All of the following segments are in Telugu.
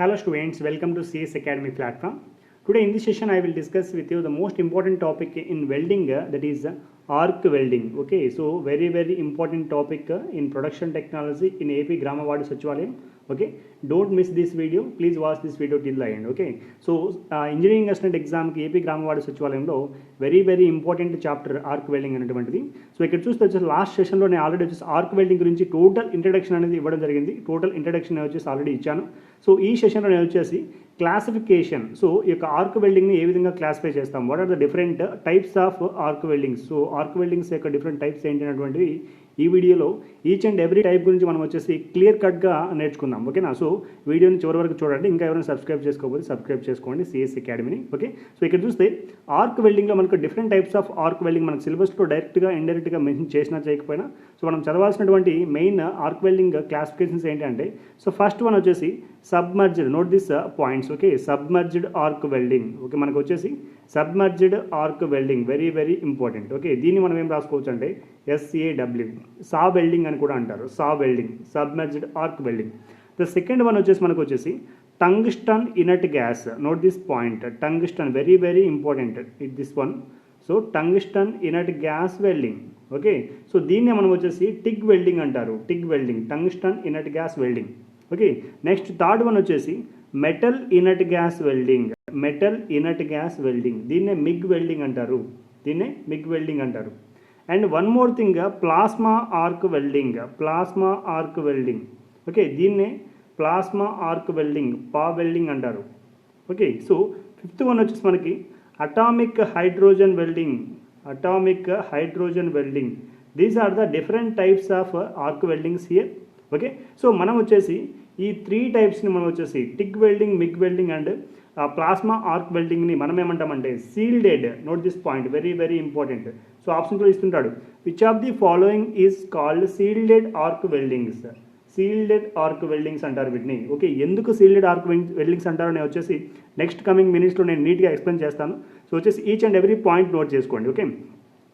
Hello students, welcome to CS Academy platform. Today in this session I will discuss with you the most important topic in welding, that is arc welding. Okay, so very important topic in production technology in AP Gramavadu Sachivalayam. Okay, don't miss this video, please watch this video till the end. Okay, so engineering assistant exam ki AP Gramavadu Sachivalayamlo very important chapter arc welding అనేటువంటిది. సో ఇక్కడ చూస్తే వచ్చేసి లాస్ట్ సెషన్లో నేను ఆల్రెడీ వచ్చేసి ఆర్క్ వెల్డింగ్ గురించి టోటల్ ఇంట్రడక్షన్ అనేది ఇవ్వడం జరిగింది. టోటల్ ఇంట్రడక్షన్ నేను వచ్చేసి ఆల్రెడీ ఇచ్చాను. సో ఈ సెషన్లో నేను వచ్చేసి క్లాసిఫికేషన్, సో ఈ యొక్క ఆర్క్ వెల్డింగ్ని ఏ విధంగా క్లాసిఫై చేస్తాం, what are the different types of arc weldings, so arc weldings యొక్క డిఫరెంట్ టైప్స్ ఏంటి అనేటువంటివి ఈ వీడియోలో ఈచ్ అండ్ ఎవ్రీ టైప్ గురించి మనం వచ్చేసి క్లియర్ కట్గా నేర్చుకుందాం. ఓకేనా, సో వీడియోని చివరి వరకు చూడండి. ఇంకా ఎవరైనా సబ్స్క్రైబ్ చేసుకోకపోతే సబ్స్క్రైబ్ చేసుకోండి సిఎస్ అకాడమీని. ఓకే, సో ఇక్కడ చూస్తే ఆర్క్ వెల్డింగ్లో మనకు different types of arc welding మనకు సిలబస్లో డైరెక్ట్గా ఇండైరెక్ట్గా మెన్షన్ చేసినా చేయకపోయినా సో మనం చదవాల్సినటువంటి మెయిన్ ఆర్క్ వెల్డింగ్ క్లాసిఫికేషన్స్ ఏంటంటే, సో ఫస్ట్ వన్ వచ్చేసి submerged, note this points. Okay, submerged arc welding. Okay, మనకు వచ్చేసి submerged arc welding very important. Okay, దీన్ని మనం ఏం రాసుకోవచ్చు అంటే SAW, సా వెల్డింగ్ అని కూడా అంటారు. సా welding, submerged arc welding. The second one వచ్చేసి మనకు వచ్చేసి tungsten inert gas. Note this point, tungsten very important it this one. So tungsten inert gas welding. Okay, so దీన్ని మనం వచ్చేసి టిగ్ వెల్డింగ్ అంటారు. TIG welding, tungsten inert gas welding. Okay, next third one వచ్చేసి metal inert gas welding. Metal inert gas welding, దీన్నే మిగ్ వెల్డింగ్ అంటారు. దీన్నే మిగ్ వెల్డింగ్ అంటారు. And one more thing, plasma arc welding. Plasma arc welding. Okay, దీన్నే ప్లాస్మా ఆర్క్ వెల్డింగ్, పా వెల్డింగ్ అంటారు. ఓకే, సో ఫిఫ్త్ వన్ వచ్చేసి మనకి atomic hydrogen welding. Atomic hydrogen welding. These are the different types of arc weldings here. Okay, so మనం వచ్చేసి ఈ త్రీ టైప్స్ని మనం వచ్చేసి TIG welding, MIG welding and plasma arc వెల్డింగ్ని మనం ఏమంటామంటే shielded. Note this point, very important. So ఆప్షన్లో ఇస్తుంటాడు, which of the following is called సీల్డెడ్ arc weldings. సీల్డెడ్ arc weldings అంటారు వీటిని. ఓకే, ఎందుకు సీల్డెడ్ ఆర్క్ వెల్డింగ్స్ అంటారో నేను వచ్చేసి నెక్స్ట్ కమింగ్ మినిట్స్లో నేను నీట్గా ఎక్స్ప్లెయిన్ చేస్తాను. సో వచ్చేసి each and every point note చేసుకోండి. ఓకే,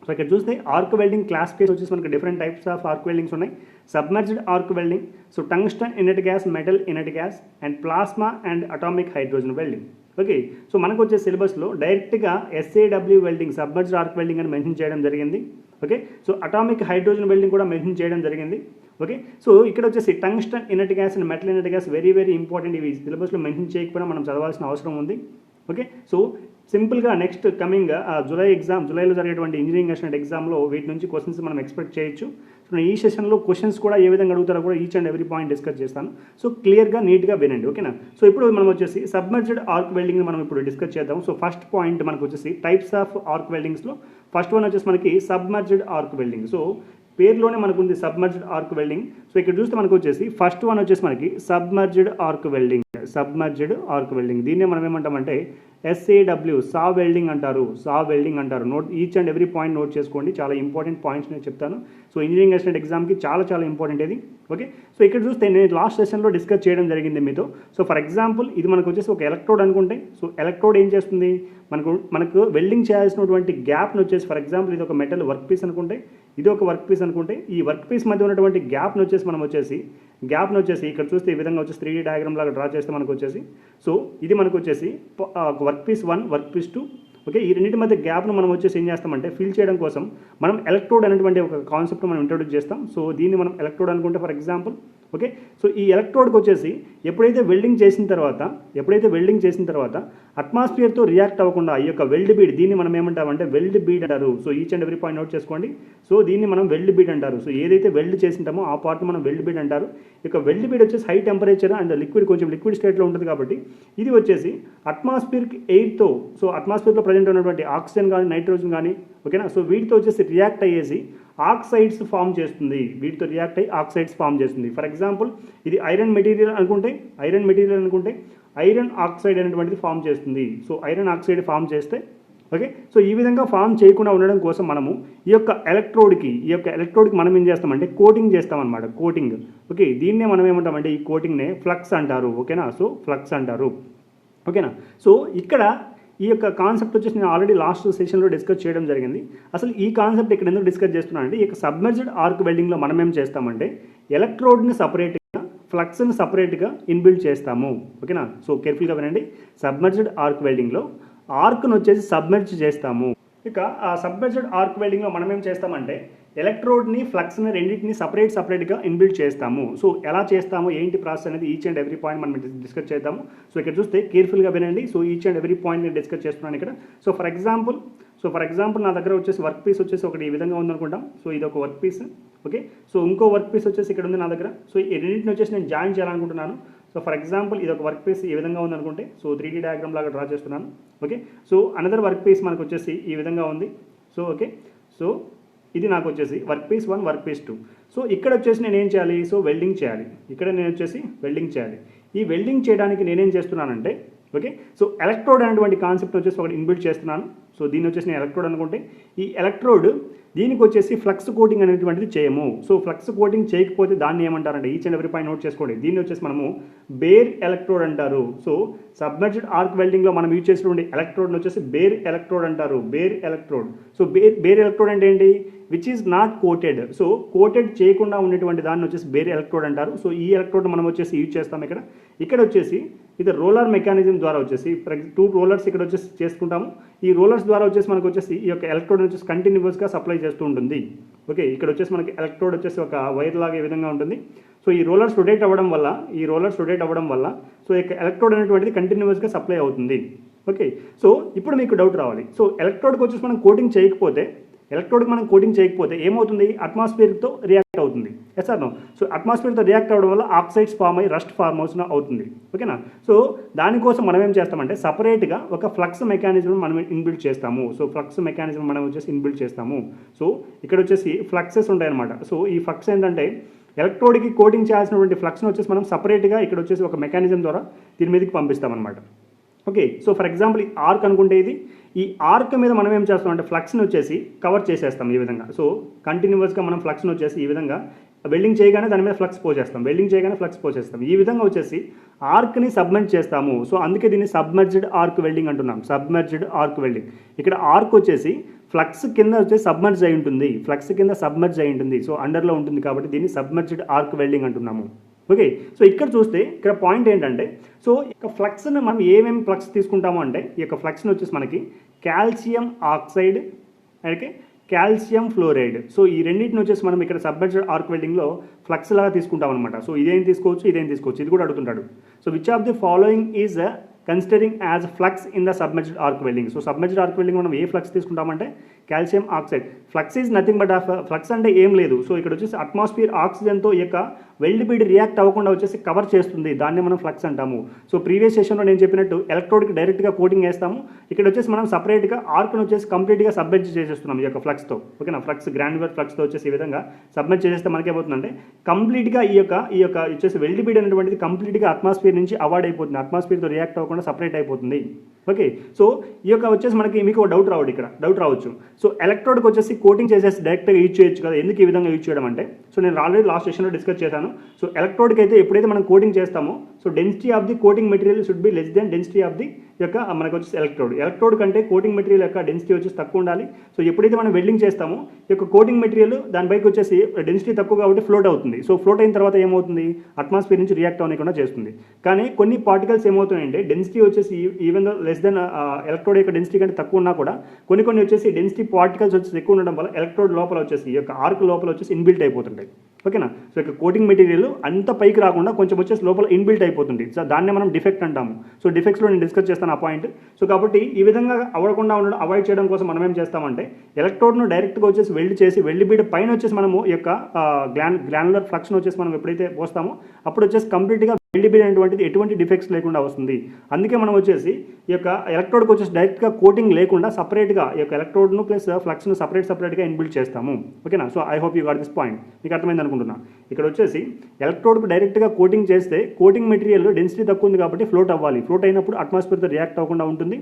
సో ఇక్కడ చూస్తే ఆర్క్ వెల్డింగ్ క్లాసిఫికేషన్ వచ్చేసి మనకి different types of arc weldings ఉన్నాయి. Submerged arc welding, so tungsten inert gas, metal inert gas and plasma and atomic hydrogen welding. Okay, so మనకు వచ్చే సిలబస్లో డైరెక్ట్గా SAW welding, submerged arc welding అని మెన్షన్ చేయడం జరిగింది. Okay, so atomic hydrogen welding కూడా మెన్షన్ చేయడం జరిగింది. ఓకే, సో ఇక్కడ వచ్చేసి tungsten inert gas and metal inert gas very important. ఇవి సిలబస్లో మెన్షన్ చేయకపోయినా మనం చదవాల్సిన అవసరం ఉంది. ఓకే, సో సింపుల్గా నెక్స్ట్ కమింగ్ జూలైలో జరిగేటువంటి ఇంజనీరింగ్ అసిస్టెంట్ ఎగ్జామ్లో వీటి నుంచి క్వశ్చన్స్ మనం ఎక్స్పెక్ట్ చేయొచ్చు. సో నేను ఈ సెషన్లో క్వశ్చన్స్ కూడా ఏ విధంగా అడుగుతారో కూడా each and every point discuss చేస్తాను. సో క్లియర్గా నీట్గా వినండి. ఓకేనా, సో ఇప్పుడు మనం వచ్చేసి సబ్మర్జ్డ్ ఆర్క్ వెల్డింగ్ని మనం ఇప్పుడు డిస్కస్ చేద్దాం. సో ఫస్ట్ పాయింట్ మనకు వచ్చేసి టైప్స్ ఆఫ్ ఆర్క్ వెల్డింగ్స్లో ఫస్ట్ వన్ వచ్చేసి మనకి సబ్మర్జ్డ్ ఆర్క్ వెల్డింగ్. సో పేరులోనే మనకు ఉంది సబ్మర్జ్డ్ ఆర్క్ వెల్డింగ్. సో ఇక్కడ చూస్తే మనకు వచ్చేసి ఫస్ట్ వన్ వచ్చేసి మనకి submerged arc welding. Submerged arc welding, దీన్నే మనం ఏమంటామంటే SAW, సా వెల్డింగ్ అంటారు. సా వెల్డింగ్ అంటారు. Note each and every point note చేసుకోండి, చాలా ఇంపార్టెంట్ పాయింట్స్ నేను చెప్తాను. సో ఇంజనీరింగ్ అసిస్టెంట్ ఎగ్జామ్కి చాలా ఇంపార్టెంట్ ఇది. ఓకే, సో ఇక్కడ చూస్తే నేను లాస్ట్ సెషన్లో డిస్కస్ చేయడం జరిగింది మీతో. సో ఫర్ ఎగ్జాంపుల్ ఇది మనకు వచ్చేసి ఒక ఎలక్ట్రోడ్ అనుకుంటే, సో ఎలక్ట్రోడ్ ఏం చేస్తుంది, మనకు వెల్డింగ్ చేయాల్సినటువంటి గ్యాప్ను వచ్చేసి, ఫర్ ఎగ్జాంపుల్ ఇది ఒక మెటల్ వర్క్ పీస్ అనుకుంటే, ఇది ఒక వర్క్ పీస్ అనుకుంటే, ఈ వర్క్ పీస్ మధ్య ఉన్నటువంటి గ్యాప్ను వచ్చేసి మనం వచ్చేసి ఇక్కడ చూస్తే ఈ విధంగా వచ్చేసి 3D డయాగ్రామ్ లాగా డ్రా చేస్తే మనకు వచ్చేసి, సో ఇది మనకు వచ్చేసి work piece 1, work piece 2. Okay, ఈ రెండింటి మధ్య గ్యాప్ను మనం వచ్చేసి ఏం చేస్తామంటే ఫిల్ చేయడం కోసం మనం ఎలక్ట్రోడ్ అనేటువంటి ఒక కాన్సెప్ట్ మనం ఇంట్రొడ్యూస్ చేస్తాం. సో దీన్ని మనం ఎలక్ట్రోడ్ అనుకుంటే ఫర్ ఎగ్జాంపుల్. ఓకే, సో ఈ ఎలక్ట్రోడ్కి వచ్చేసి ఎప్పుడైతే వెల్డింగ్ చేసిన తర్వాత అట్మాస్ఫియర్తో రియాక్ట్ అవ్వకుండా ఈ యొక్క వెల్డ్ బీడ్, దీన్ని మనం ఏమంటామంటే వెల్డ్ బీడ్ అంటారు. So each and every point note చేసుకోండి. సో దీన్ని మనం వెల్డ్ బీడ్ అంటారు. సో ఏదైతే వెల్డ్ చేసింటామో ఆ పార్ట్ మనం వెల్డ్ బీడ్ అంటారు. ఇక వెల్డ్ బీడ్ వచ్చేసి హై టెంపరేచర్ అండ్ కొంచెం లిక్విడ్ స్టేట్లో ఉంటుంది కాబట్టి ఇది వచ్చేసి అట్మాస్ఫియర్కి ఎయిర్తో, సో అట్మాస్ఫియర్లో ప్రజెంట్ ఉన్నటువంటి ఆక్సిజన్ కానీ నైట్రోజన్ కానీ, ఓకేనా, సో వీటితో వచ్చేసి రియాక్ట్ అయ్యేసి ఆక్సైడ్స్ ఫామ్ చేస్తుంది. వీటితో రియాక్ట్ అయ్యి ఆక్సైడ్స్ ఫామ్ చేస్తుంది. ఫర్ ఎగ్జాంపుల్ ఇది ఐరన్ మెటీరియల్ అనుకుంటే ఐరన్ ఆక్సైడ్ అనేటువంటిది ఫామ్ చేస్తుంది. సో ఐరన్ ఆక్సైడ్ ఫామ్ చేస్తే, ఓకే, సో ఈ విధంగా ఫామ్ చేయకుండా ఉండడం కోసం మనము ఈ యొక్క ఎలక్ట్రోడ్కి మనం ఏం చేస్తామంటే కోటింగ్ చేస్తామన్నమాట. కోటింగ్. ఓకే, దీన్నే మనం ఏమంటామంటే ఈ కోటింగ్నే ఫ్లక్స్ అంటారు. ఓకేనా, సో ఫ్లక్స్ అంటారు. ఓకేనా, సో ఇక్కడ ఈ యొక్క కాన్సెప్ట్ వచ్చేసి నేను ఆల్రెడీ లాస్ట్ సెషన్లో డిస్కస్ చేయడం జరిగింది. అసలు ఈ కాన్సెప్ట్ ఇక్కడ ఎందుకు డిస్కస్ చేస్తున్నానంటే, ఈ యొక్క సబ్మర్జ్డ్ ఆర్క్ వెల్డింగ్లో మనం ఏం చేస్తామంటే ఎలక్ట్రోడ్ని సపరేట్గా ఫ్లక్స్ని సపరేట్గా ఇన్బిల్డ్ చేస్తాము. ఓకేనా? సో కేర్ఫుల్గా వినండి. సబ్మర్జ్డ్ ఆర్క్ వెల్డింగ్లో ఆర్క్ను వచ్చేసి సబ్మర్జ్ చేస్తాము. ఇక ఆ సబ్మర్జ్డ్ ఆర్క్ వెల్డింగ్లో మనం ఏం చేస్తామంటే ఎలక్ట్రోడ్ని ఫ్లక్స్ని రెండింటిని సపరేట్గా ఇన్బిల్డ్ చేస్తాము. సో ఎలా చేస్తాము, ఏంటి ప్రాసెస్ అనేది ఈచ్ అండ్ ఎవ్రీ పాయింట్ మనం డిస్కస్ చేద్దాము. సో ఇక్కడ చూస్తే కేర్ఫుల్గా వినండి. So each and every point నేను డిస్కస్ చేస్తున్నాను ఇక్కడ. సో ఫర్ ఎగ్జాంపుల్ నా దగ్గర వచ్చేసి వర్క్ పీస్ వచ్చేసి ఒకటి ఈ విధంగా ఉందనుకుంటాం. సో ఇది ఒక వర్క్ పీస్. ఓకే, సో ఇంకో వర్క్ పీస్ వచ్చేసి ఇక్కడ ఉంది నా దగ్గర. సో ఈ రెండింటిని వచ్చేసి నేను జాయిన్ చేయాలనుకుంటున్నాను. సో ఫర్ ఎగ్జాంపుల్ ఇది ఒక వర్క్ పీస్ ఈ విధంగా ఉందనుకుంటే సో 3D డయాగ్రామ్ లాగా డ్రా చేస్తున్నాను. Okay, so another work piece మనకు వచ్చేసి ఈ విధంగా ఉంది. సో ఓకే, సో ఇది నాకు వచ్చేసి work piece 1, work piece 2. So ఇక్కడ వచ్చేసి నేను ఏం చేయాలి, సో వెల్డింగ్ చేయాలి. ఇక్కడ నేను వచ్చేసి వెల్డింగ్ చేయాలి. ఈ వెల్డింగ్ చేయడానికి నేనేం చేస్తున్నానంటే ఓకే, సో ఎలక్ట్రోడ్ అనేటువంటి కాన్సెప్ట్ వచ్చేసి ఒకటి ఇన్బిల్డ్ చేస్తున్నాను. సో దీన్ని వచ్చేసి నేను ఎలక్ట్రోడ్ అనుకుంటే ఈ ఎలక్ట్రోడ్ దీనికి వచ్చేసి ఫ్లక్స్ కోటింగ్ అనేటువంటిది చేయము. సో ఫ్లక్స్ కోటింగ్ చేయకపోతే దాన్ని ఏమంటారంటే each and every point note చేసుకోండి. దీన్ని వచ్చేసి మనము బేర్ ఎలక్ట్రోడ్ అంటారు. సో సబ్మర్జ్డ్ ఆర్క్ వెల్డింగ్లో మనం యూజ్ చేసినటువంటి ఎలక్ట్రోడ్ని వచ్చేసి బేర్ ఎలక్ట్రోడ్ అంటారు. Bare electrode. So bare electrode అంటే ఏంటి, which is not coated. So coated చేయకుండా ఉన్నటువంటి దాన్ని వచ్చేసి బేర్ ఎలక్ట్రోడ్ అంటారు. సో ఈ ఎలక్ట్రోడ్ మనం వచ్చేసి యూజ్ చేస్తాం ఇక్కడ వచ్చేసి ఇది రోలర్ మెకానిజం ద్వారా వచ్చేసి 2 రోలర్స్ ఇక్కడ వచ్చేసి చేసుకుంటాము. ఈ రోలర్స్ ద్వారా వచ్చేసి మనకు వచ్చేసి ఈ యొక్క ఎలక్ట్రోడ్ వచ్చేసి కంటిన్యూస్గా సప్లై చేస్తూ ఉంటుంది. ఓకే, ఇక్కడ వచ్చేసి మనకి ఎలక్ట్రోడ్ వచ్చేసి ఒక వైర్ లాగా ఈ విధంగా ఉంటుంది. సో ఈ రోలర్స్ రొటేట్ అవ్వడం వల్ల సో ఈ ఎలక్ట్రోడ్ అనేటువంటిది కంటిన్యూస్గా సప్లై అవుతుంది. ఓకే, సో ఇప్పుడు మీకు డౌట్ రావాలి. సో ఎలక్ట్రోడ్కి వచ్చేసి మనం కోటింగ్ చేయకపోతే ఏమవుతుంది, అట్మాస్ఫియర్తో రియాక్ట్ అవుతుంది. Yes or no? సో అట్మాస్ఫియర్తో రియాక్ట్ అవ్వడం వల్ల ఆక్సైడ్స్ ఫామ్ అయ్యి రస్ట్ ఫార్మ్ అవుతుంది. ఓకేనా? సో దానికోసం మనం ఏం చేస్తామంటే సపరేట్గా ఒక ఫ్లక్స్ మెకానిజం మనం ఇన్బిల్డ్ చేస్తాము. సో ఫ్లక్స్ మెకానిజం మనం వచ్చేసి ఇన్బిల్డ్ చేస్తాము. సో ఇక్కడ వచ్చేసి ఫ్లక్సెస్ ఉంటాయన్నమాట. సో ఈ ఫ్లక్స్ ఏంటంటే ఎలక్ట్రోడ్కి కోటింగ్ చేయాల్సినటువంటి ఫ్లక్స్ని వచ్చేసి మనం సపరేట్గా ఇక్కడ వచ్చేసి ఒక మెకానిజం ద్వారా దీని మీదకి పంపిస్తామన్నమాట. ఓకే, సో ఫర్ ఎగ్జాంపుల్ ఈ ఆర్క్ అనుకుంటే ఈ ఆర్క్ మీద మనం ఏం చేస్తాం అంటే ఫ్లక్స్ని వచ్చేసి కవర్ చేసేస్తాం ఈ విధంగా. సో కంటిన్యూస్గా మనం ఫ్లక్స్ని వచ్చేసి ఈ విధంగా వెల్డింగ్ చేయగానే దాని మీద ఫ్లక్స్ పోసేస్తాం. ఈ విధంగా వచ్చేసి ఆర్క్ని సబ్మర్జ్ చేస్తాము. సో అందుకే దీన్ని సబ్మర్జ్డ్ ఆర్క్ వెల్డింగ్ అంటున్నాం. Submerged arc welding. ఇక్కడ ఆర్క్ వచ్చేసి ఫ్లక్స్ కింద వచ్చేసి సబ్మర్జ్ అయి ఉంటుంది. సో అండర్లో ఉంటుంది కాబట్టి దీన్ని సబ్మర్జ్డ్ ఆర్క్ వెల్డింగ్ అంటున్నాము. ఓకే, సో ఇక్కడ చూస్తే ఇక్కడ పాయింట్ ఏంటంటే సో ఇక ఫ్లక్స్ని మనం ఏమేమి ఫ్లక్స్ తీసుకుంటాము అంటే ఈ యొక్క ఫ్లక్స్ని వచ్చేసి మనకి calcium oxide, okay, calcium fluoride. So ఈ రెండింటిని వచ్చేసి మనం ఇక్కడ సబ్మర్జ్డ్ ఆర్క్ వెల్డింగ్లో ఫ్లక్స్ లాగా తీసుకుంటాం అనమాట. సో ఇదేం తీసుకోవచ్చు, ఇది కూడా అడుగుతుంటాడు. So which of the following is considering as flux in the submerged arc welding. So submerged arc welding మనం ఏ ఫ్లక్స్ తీసుకుంటామంటే calcium oxide. Flux is nothing but flux అంటే ఏం లేదు. సో ఇక్కడ వచ్చేసి అట్మాస్ఫియర్ ఆక్సిజన్తో ఈ యొక్క వెల్డ్ బీడ్ రియాక్ట్ అవ్వకుండా వచ్చేసి కవర్ చేస్తుంది. దాన్ని మనం ఫ్లక్స్ అంటాము. సో ప్రీవియస్ సెషన్లో నేను చెప్పినట్టు ఎలక్ట్రోడ్కి డైరెక్ట్గా కోటింగ్ వేస్తాము. ఇక్కడ వచ్చేసి మనం సపరేట్గా ఆర్క్ను వచ్చేసి కంప్లీట్గా సబ్మర్జ్ చేసేస్తున్నాం ఈ యొక్క ఫ్లక్స్తో. ఓకేనా? ఫ్లక్స్ గ్రాన్యులర్ ఫ్లక్స్తో వచ్చేసి ఈ విధంగా సబ్మర్జ్ చేసేస్తే మనకేమవుతుందంటే కంప్లీట్గా ఈ యొక్క వచ్చేసి వెల్డ్ బీడ్ అనేటువంటిది కంప్లీట్గా అట్మాస్ఫియర్ నుంచి అవాయిడ్ అయిపోతుంది. అట్మాస్ఫియర్తో రియాక్ట్ అవ్వకుండా సపరేట్ అయిపోతుంది. ఓకే, సో ఈ యొక్క వచ్చేసి మీకు డౌట్ రావచ్చు. సో ఎలక్ట్రోడ్కి వచ్చేసి కోటింగ్ చేసేసి డైరెక్ట్గా యూజ్ చేయొచ్చు కదా, ఎందుకు ఈ విధంగా యూజ్ చేయడం అంటే సో నేను ఆల్రెడీ లాస్ట్ సెషన్లో డిస్కస్ చేశాను. సో ఎలక్ట్రోడ్కి అయితే ఎప్పుడైతే మనం కోటింగ్ చేస్తామో so density of the coating material should be less than density of the యొక్క మనకు వచ్చేసి ఎలక్ట్రోడ్ కంటే కోటింగ్ మెటీరియల్ యొక్క డెన్సిటీ వచ్చేసి తక్కువ ఉండాలి. సో ఎప్పుడైతే మనం వెల్డింగ్ చేస్తామో ఈ యొక్క కోటింగ్ మెటీరియల్ దానిపైకి వచ్చేసి డెన్సిటీ తక్కువ కాబట్టి ఫ్లోట్ అవుతుంది. సో ఫ్లోట్ అయిన తర్వాత ఏమవుతుంది, అట్మాస్ఫియర్ నుంచి రియాక్ట్ అవ్వకుండా చేస్తుంది. కానీ కొన్ని పార్టికల్స్ ఏమవుతాయంటే డెన్సిటీ వచ్చేసి ఈవెన్ లెస్ దెన్ ఎలక్ట్రోడ్ యొక్క డెన్సిటీ కంటే తక్కువ ఉన్నా కూడా కొన్ని వచ్చేసి డెన్సిటీ పార్టికల్స్ వచ్చేసి ఎక్కువ ఉండడం వల్ల ఎలక్ట్రోడ్ లోపల వచ్చేసి ఈ యొక్క ఆర్క్ లోపల వచ్చేసి ఇన్బిల్ట్ అయిపోతుంటాయి. ఓకేనా? సో ఇక కోటింగ్ మెటీరియల్ అంత పైకి రాకుండా కొంచెం వచ్చేసి లోపల ఇన్బిల్ట్ అయిపోతుంది. సో దాన్నే మనం డిఫెక్ట్ అంటాము. సో డిఫెక్ట్స్లో నేను డిస్కస్ చేస్తాను ఆ పాయింట్. సో కాబట్టి ఈ విధంగా అవాయిడ్ చేయడం కోసం మనం ఏం చేస్తామంటే ఎలక్ట్రోడ్ను డైరెక్ట్గా వచ్చేసి వెల్డ్ బీడ్ పైన వచ్చేసి మనము ఈ యొక్క గ్రాన్యులర్ ఫ్లక్స్ను వచ్చేసి మనం ఎప్పుడైతే పోస్తామో అప్పుడు వచ్చేసి కంప్లీట్గా వెల్డ్ బీడ్ అనేటువంటిది ఎటువంటి డిఫెక్ట్స్ లేకుండా వస్తుంది. అందుకే మనం వచ్చేసి ఈ యొక్క ఎలక్ట్రోడ్కి వచ్చేసి డైరెక్ట్గా కోటింగ్ లేకుండా సపరేట్గా ఈ యొక్క ఎలక్ట్రోడ్ను ప్లస్ ఫ్లక్స్ను సపరేట్గా ఇన్బిల్డ్ చేస్తాము. ఓకేనా? So I hope you got this point. మీకు అర్థమైంది అనుకుంటున్నా. ఇక్కడ వచ్చేసి ఎలక్ట్రోడ్కి డైరెక్ట్గా కోటింగ్ చేస్తే కోటింగ్ మెటీరియల్ డెన్సిటీ తక్కువ ఉంది కాబట్టి ఫ్లోట్ అవ్వాలి. ఫ్లోట్ అయినప్పుడు అట్మాస్ఫియర్తో రియాక్ట్ అవ్వకుండా ఉంటుంది.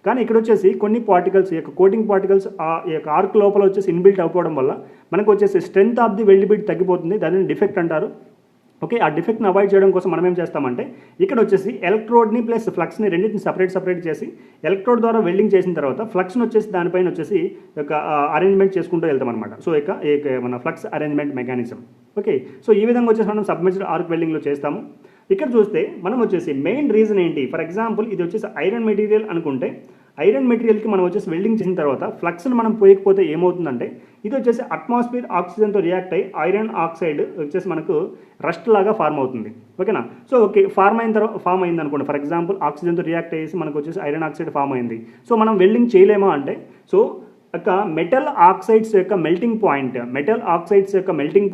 కానీ ఇక్కడ వచ్చేసి కొన్ని పార్టికల్స్ ఈ యొక్క కోటింగ్ పార్టికల్స్ ఈ యొక్క ఆర్క్ లోపల వచ్చేసి ఇన్బిల్ట్ అయిపోవడం వల్ల మనకు వచ్చేసి strength of the weld bead తగ్గిపోతుంది. దానిని డిఫెక్ట్ అంటారు. ఓకే, ఆ డిఫెక్ట్ని అవాయిడ్ చేయడం కోసం మనం ఏం చేస్తామంటే ఇక్కడ వచ్చేసి ఎలక్ట్రోడ్ని ప్లస్ ఫ్లక్స్ని రెండింటిని సపరేట్ చేసి ఎలక్ట్రోడ్ ద్వారా వెల్డింగ్ చేసిన తర్వాత ఫ్లక్స్ని వచ్చేసి దానిపైన వచ్చేసి ఒక అరేంజ్మెంట్ చేసుకుంటూ వెళ్తాం అనమాట. సో ఇక మన flux arrangement mechanism. Okay, so ఈ విధంగా వచ్చేసి మనం సబ్మెర్జ్డ్ ఆర్క్ వెల్డింగ్లో చేస్తాము. ఇక్కడ చూస్తే మనం వచ్చేసి మెయిన్ రీజన్ ఏంటి, ఫర్ ఎగ్జాంపుల్ ఇది వచ్చేసి ఐరన్ మెటీరియల్ అనుకుంటే ఐరన్ మెటీరియల్కి మనం వచ్చేసి వెల్డింగ్ చేసిన తర్వాత ఫ్లక్స్ని మనం పోయకపోతే ఏమవుతుందంటే ఇది వచ్చేసి అట్మాస్ఫియర్ ఆక్సిజన్తో రియాక్ట్ అయ్యి ఐరన్ ఆక్సైడ్ వచ్చేసి మనకు రస్ట్ లాగా ఫార్మ్ అవుతుంది. ఓకేనా, సో ఓకే ఫార్మ్ అయింది అనుకోండి, ఫర్ ఎగ్జాంపుల్ ఆక్సిజన్తో రియాక్ట్ అయ్యేసి మనకు వచ్చేసి ఐరన్ ఆక్సైడ్ ఫామ్ అయింది. సో మనం వెల్డింగ్ చేయలేమా అంటే, సో యొక్క మెటల్ ఆక్సైడ్స్ యొక్క మెల్టింగ్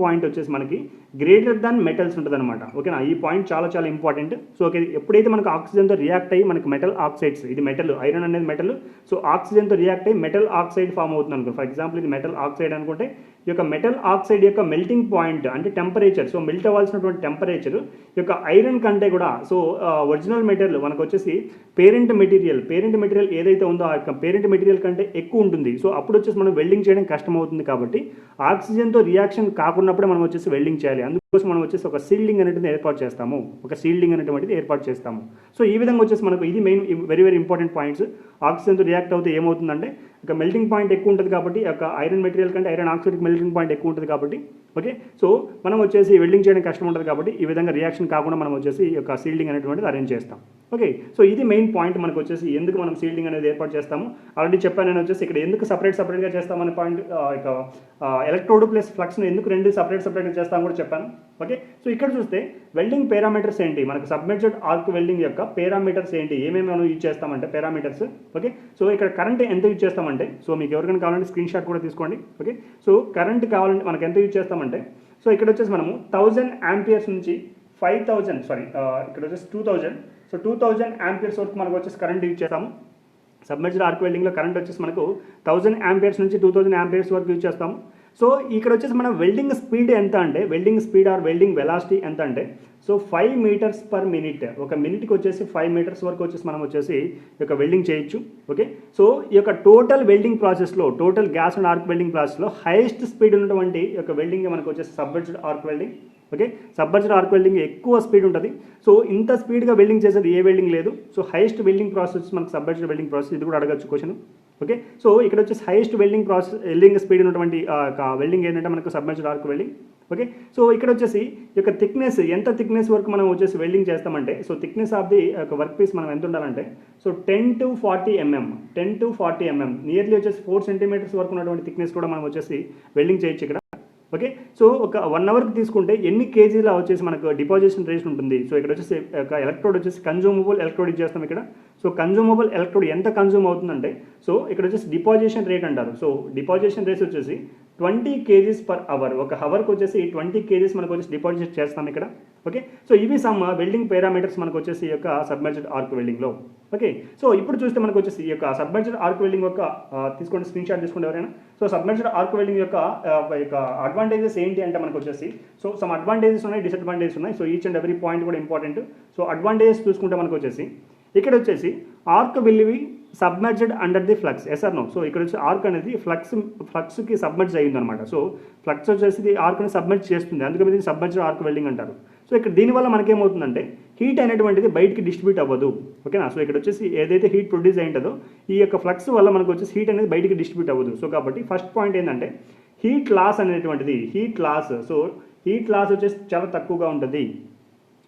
పాయింట్ వచ్చేసి మనకి గ్రేటర్ దాన్ మెటల్స్ ఉంటుంది అనమాట. ఓకేనా, ఈ పాయింట్ చాలా చాలా ఇంపార్టెంట్. సో ఓకే, ఎప్పుడైతే మనకు ఆక్సిజన్తో రియాక్ట్ అయ్యి మనకి మెటల్ ఆక్సైడ్స్, ఇది మెటల్, ఐరన్ అనేది మెటల్, సో ఆక్సిజన్తో రియాక్ట్ అయ్యి మెటల్ ఆక్సైడ్ ఫామ్ అవుతుంది అనుకో, ఫర్ ఎగ్జాంపుల్ ఇది మెటల్ ఆక్సైడ్ అనుకుంటే ఈ యొక్క మెటల్ ఆక్సైడ్ యొక్క మెల్టింగ్ పాయింట్ అంటే టెంపరేచర్, సో మెల్ట్ అవ్వాల్సినటువంటి టెంపరేచర్ యొక్క ఐరన్ కంటే కూడా, సో ఒరిజినల్ మెటీరియల్ మనకు వచ్చేసి పేరెంట్ మెటీరియల్ ఏదైతే ఉందో ఆ యొక్క పేరెంట్ మెటీరియల్ కంటే ఎక్కువ ఉంటుంది. సో అప్పుడు వచ్చేసి మనం వెల్డింగ్ చేయడం కష్టం అవుతుంది. కాబట్టి ఆక్సిజన్తో రియాక్షన్ కాకున్నప్పుడే మనం వచ్చేసి వెల్డింగ్ చేయాలి. అందుకోసం మనం వచ్చేసి ఒక సీల్డింగ్ అనేటువంటిది ఏర్పాటు చేస్తాము. సో ఈ విధంగా వచ్చేసి మనకు ఇది మెయిన్ వెరీ ఇంపార్టెంట్ పాయింట్స్. ఆక్సిజన్తో రియాక్ట్ అవుతే ఏమవుతుందంటే ఒక మెల్టింగ్ పాయింట్ ఎక్కువ ఉంటుంది కాబట్టి ఒక ఐరన్ మెటీరియల్ కంటే ఐరన్ ఆక్సైడ్కి మెల్టింగ్ పాయింట్ ఎక్కువ ఉంటుంది కాబట్టి ఓకే, సో మనం వచ్చేసి వెల్డింగ్ చేయడం కష్టం ఉంటుంది కాబట్టి ఈ విధంగా రియాక్షన్ కాకుండా మనం వచ్చేసి ఈ యొక్క సీల్డింగ్ అనేటువంటిది అరేంజ్ చేస్తాం. ఓకే, సో ఇది మెయిన్ పాయింట్ మనకు వచ్చేసి ఎందుకు మనం సీల్డింగ్ అనేది ఏర్పాటు చేస్తాము. ఆల్రెడీ చెప్పాను నేను వచ్చేసి ఇక్కడ ఎందుకు సపరేట్గా చేస్తామనే పాయింట్, ఇక ఎలక్ట్రోడ్ ప్లస్ ఫ్లక్స్ను ఎందుకు రెండు సపరేట్గా చేస్తామని కూడా చెప్పాను. ఓకే, సో ఇక్కడ చూస్తే వెల్డింగ్ పారామీటర్స్ ఏంటి, మనకు సబ్మెర్జ్డ్ ఆర్క్ వెల్డింగ్ యొక్క పారామీటర్స్ ఏంటి, ఏమేమి మనం యూజ్ చేస్తామంటే పారామీటర్స్. ఓకే, సో ఇక్కడ కరెంట్ ఎంత యూజ్ చేస్తామంటే, సో మీకు ఎవరికైనా కావాలంటే స్క్రీన్ షాట్ కూడా తీసుకోండి. ఓకే, సో కరెంట్ కావాలంటే మనకు ఎంత యూజ్ చేస్తామంటే, సో ఇక్కడ వచ్చేసి మనము 1000 ఆంపియర్స్ నుంచి 5000 ఇక్కడ వచ్చేసి 2000, సో 2000 ఆంపియర్స్ వరకు మనకు వచ్చేసి కరెంట్ యూజ్ చేస్తాము. సబ్మెర్జ్డ్ ఆర్క్ వెల్డింగ్లో కరెంట్ వచ్చేసి మనకు 1000 ఆంపియర్స్ నుంచి 2000 ఆంపియర్స్ వరకు యూజ్ చేస్తాము. సో ఇక్కడ వచ్చేసి మన వెల్డింగ్ స్పీడ్ ఎంత అంటే, welding speed or welding velocity ఎంత అంటే, సో 5 మీటర్స్ పర్ మినిట్, ఒక మినిట్కి వచ్చేసి 5 మీటర్స్ వరకు వచ్చేసి మనం వచ్చేసి ఈ యొక్క వెల్డింగ్ చేయొచ్చు. ఓకే, సో ఈ యొక్క టోటల్ వెల్డింగ్ ప్రాసెస్లో, total gas and arc welding ప్రాసెస్లో హైయెస్ట్ స్పీడ్ ఉన్నటువంటి ఈ యొక్క వెల్డింగ్ మనకు వచ్చేసి submerged arc welding. Okay, submerged arc welding ఎక్కువ స్పీడ్ ఉంటుంది. సో ఇంత స్పీడ్గా వెల్డింగ్ చేసేది ఏ వెల్డింగ్ లేదు. సో హైయెస్ట్ వెల్డింగ్ ప్రాసెస్ మనకు సబ్మెర్జ్డ్ వెల్డింగ్ ప్రాసెస్, ఇది కూడా అడగచ్చు క్వశ్చన్. ఓకే, సో ఇక్కడ వచ్చేసి హైయెస్ట్ వెల్డింగ్ స్పీడ్ ఉన్నటువంటి వెల్డింగ్ ఏంటంటే మనకు submerged arc welding. Okay, so ఇక్కడ వచ్చేసి ఈ యొక్క థిక్నెస్, ఎంత థిక్నెస్ వరకు మనం వచ్చేసి వెల్డింగ్ చేస్తామంటే, so thickness of the work piece మనం ఎంత ఉండాలంటే, సో 10 to 40 mm, నియర్లీ వచ్చేసి 4 సెంటీమీటర్స్ వరకు ఉన్నటువంటి థిక్నెస్ కూడా మనం వచ్చేసి వెల్డింగ్ చేయొచ్చు ఇక్కడ. ఓకే, సో ఒక 1 అవర్కి తీసుకుంటే ఎన్ని కేజీల వచ్చేసి మనకు డిపాజిషన్ రేషన్ ఉంటుంది. సో ఇక్కడ వచ్చేసి ఒక ఎలక్ట్రోడ్ వచ్చేసి కన్జ్యూమబుల్ ఎలక్ట్రోడ్ ఇచ్చేస్తాం ఇక్కడ. సో కన్జ్యూమబుల్ ఎలక్ట్రోడ్ ఎంత కన్జ్యూమ్ అవుతుందంటే, సో ఇక్కడ వచ్చేసి డిపాజిషన్ రేట్ అంటారు. సో డిపాజిషన్ రేట్ వచ్చేసి 20 kgs per hour, ఒక హవర్కి వచ్చేసి 20 kgs మనకు వచ్చేసి డిపాజిట్ చేస్తాం ఇక్కడ. ఓకే, సో ఇవి సమ్ వెల్డింగ్ పారామీటర్స్ మనకు వచ్చేసి ఈ యొక్క సబ్మెర్జ్డ్ ఆర్క్ వెల్డింగ్లో. ఓకే, సో ఇప్పుడు చూస్తే మనకు వచ్చేసి ఈ యొక్క సబ్మెర్జ్డ్ ఆర్క్ వెల్డింగ్ యొక్క తీసుకోండి, స్క్రీన్ షాట్ తీసుకోండి ఎవరైనా. సో సబ్మెర్జ్డ్ ఆర్క్ వెల్డింగ్ యొక్క అడ్వాంటేజెస్ ఏంటి అంటే మనకు వచ్చేసి, సో సమ్ అడ్వాంటేజెస్ ఉన్నాయి, డిసడ్వాంటేజెస్ ఉన్నాయి. So each and every point కూడా ఇంపార్టెంట్. సో అడ్వాంటేజెస్ చూసుకుంటే మనకు వచ్చేసి ఇక్కడ వచ్చేసి arc will be submerged under the flux, yes or no. So ఇక్కడ వచ్చి ఆర్క్ అనేది ఫ్లక్స్కి సబ్మెర్జ్ అయ్యింది అనమాట. సో ఫ్లక్స్ వచ్చేసి ఆర్క్ని సబ్మెర్జ్ చేస్తుంది, అందుకని దీన్ని సబ్మెర్జ్డ్ ఆర్క్ వెల్డింగ్ అంటారు. సో ఇక్కడ దీనివల్ల మనకేమవుతుందంటే హీట్ అనేటువంటిది బయటికి డిస్ట్రిబ్యూట్ అవ్వదు. ఓకేనా, సో ఇక్కడ వచ్చేసి ఏదైతే హీట్ ప్రొడ్యూస్ అయింటుందో ఈ యొక్క ఫ్లక్స్ వల్ల మనకు వచ్చేసి హీట్ అనేది బయటికి డిస్ట్రిబ్యూట్ అవ్వదు. సో కాబట్టి ఫస్ట్ పాయింట్ ఏంటంటే హీట్ లాస్ అనేటువంటిది, సో హీట్ లాస్ వచ్చేసి చాలా తక్కువగా ఉంటుంది.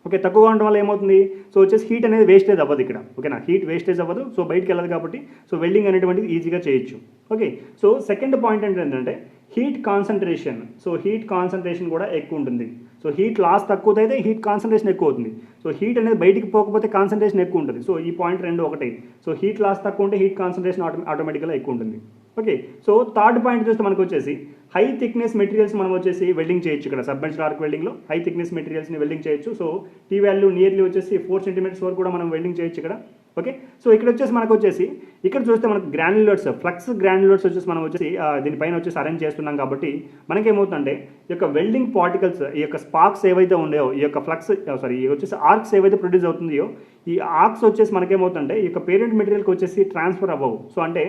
ఓకే, తక్కువగా ఉండడం వల్ల ఏమవుతుంది, సో వచ్చేసి హీట్ అనేది వేస్టేజ్ అవ్వదు ఇక్కడ. ఓకేనా, హీట్ వేస్టేజ్ అవ్వదు, సో బయటికి వెళ్ళదు కాబట్టి సో వెల్డింగ్ అనేటువంటిది ఈజీగా చేయొచ్చు. ఓకే, సో సెకండ్ పాయింట్ ఏంటంటే heat concentration. So heat concentration కూడా ఎక్కువ ఉంటుంది. సో హీట్ లాస్ తక్కువ అయితే హీట్ కాన్సన్ట్రేషన్ ఎక్కువ అవుతుంది. సో హీట్ అనేది బయటికి పోకపోతే కాన్సన్ట్రేషన్ ఎక్కువ ఉంటుంది. సో ఈ పాయింట్ రెండు ఒకటే. సో హీట్ లాస్ తక్కువ ఉంటే హీట్ కాన్సన్ట్రేషన్ ఆటోమేటిక్గా ఎక్కువ ఉంటుంది. ఓకే, సో థర్డ్ పాయింట్ చూస్తే మనకు వచ్చేసి హై థిక్నెస్ మెటీరియల్స్ మనం వచ్చేసి వెల్డింగ్ చేయొచ్చు ఇక్కడ. సబ్మెర్జ్డ్ ఆర్క్ వెల్డింగ్లో హై థిక్నెస్ మెటీరియల్స్ని వెల్డింగ్ చేయొచ్చు. సో టీ వాల్యూ నియర్లీ వచ్చేసి 4 సెంటీమీటర్స్ వరకు కూడా మనం వెల్డింగ్ చేయొచ్చు ఇక్కడ. ఓకే, సో ఇక్కడ వచ్చేసి మనకు వచ్చేసి ఇక్కడ చూస్తే మనకు గ్రాన్యులర్స్, ఫ్లక్స్ గ్రాన్యులర్స్ వచ్చేసి మనం వచ్చేసి దీనిపైన వచ్చేసి అరేంజ్ చేస్తున్నాం కాబట్టి మనకేమవుతుందంటే ఈ యొక్క వెల్డింగ్ పార్టికల్స్, ఈ యొక్క స్పార్క్స్ ఏవైతే ఉన్నాయో, ఈ యొక్క వచ్చేసి ఆర్క్స్ ఏవైతే ప్రొడ్యూస్ అవుతుందో ఈ ఆర్క్స్ వచ్చేసి మనకేమవుతుందంటే ఈ యొక్క పేరెంట్ మెటీరియల్కి వచ్చేసి ట్రాన్స్ఫర్ అవ్వవు. సో అంటే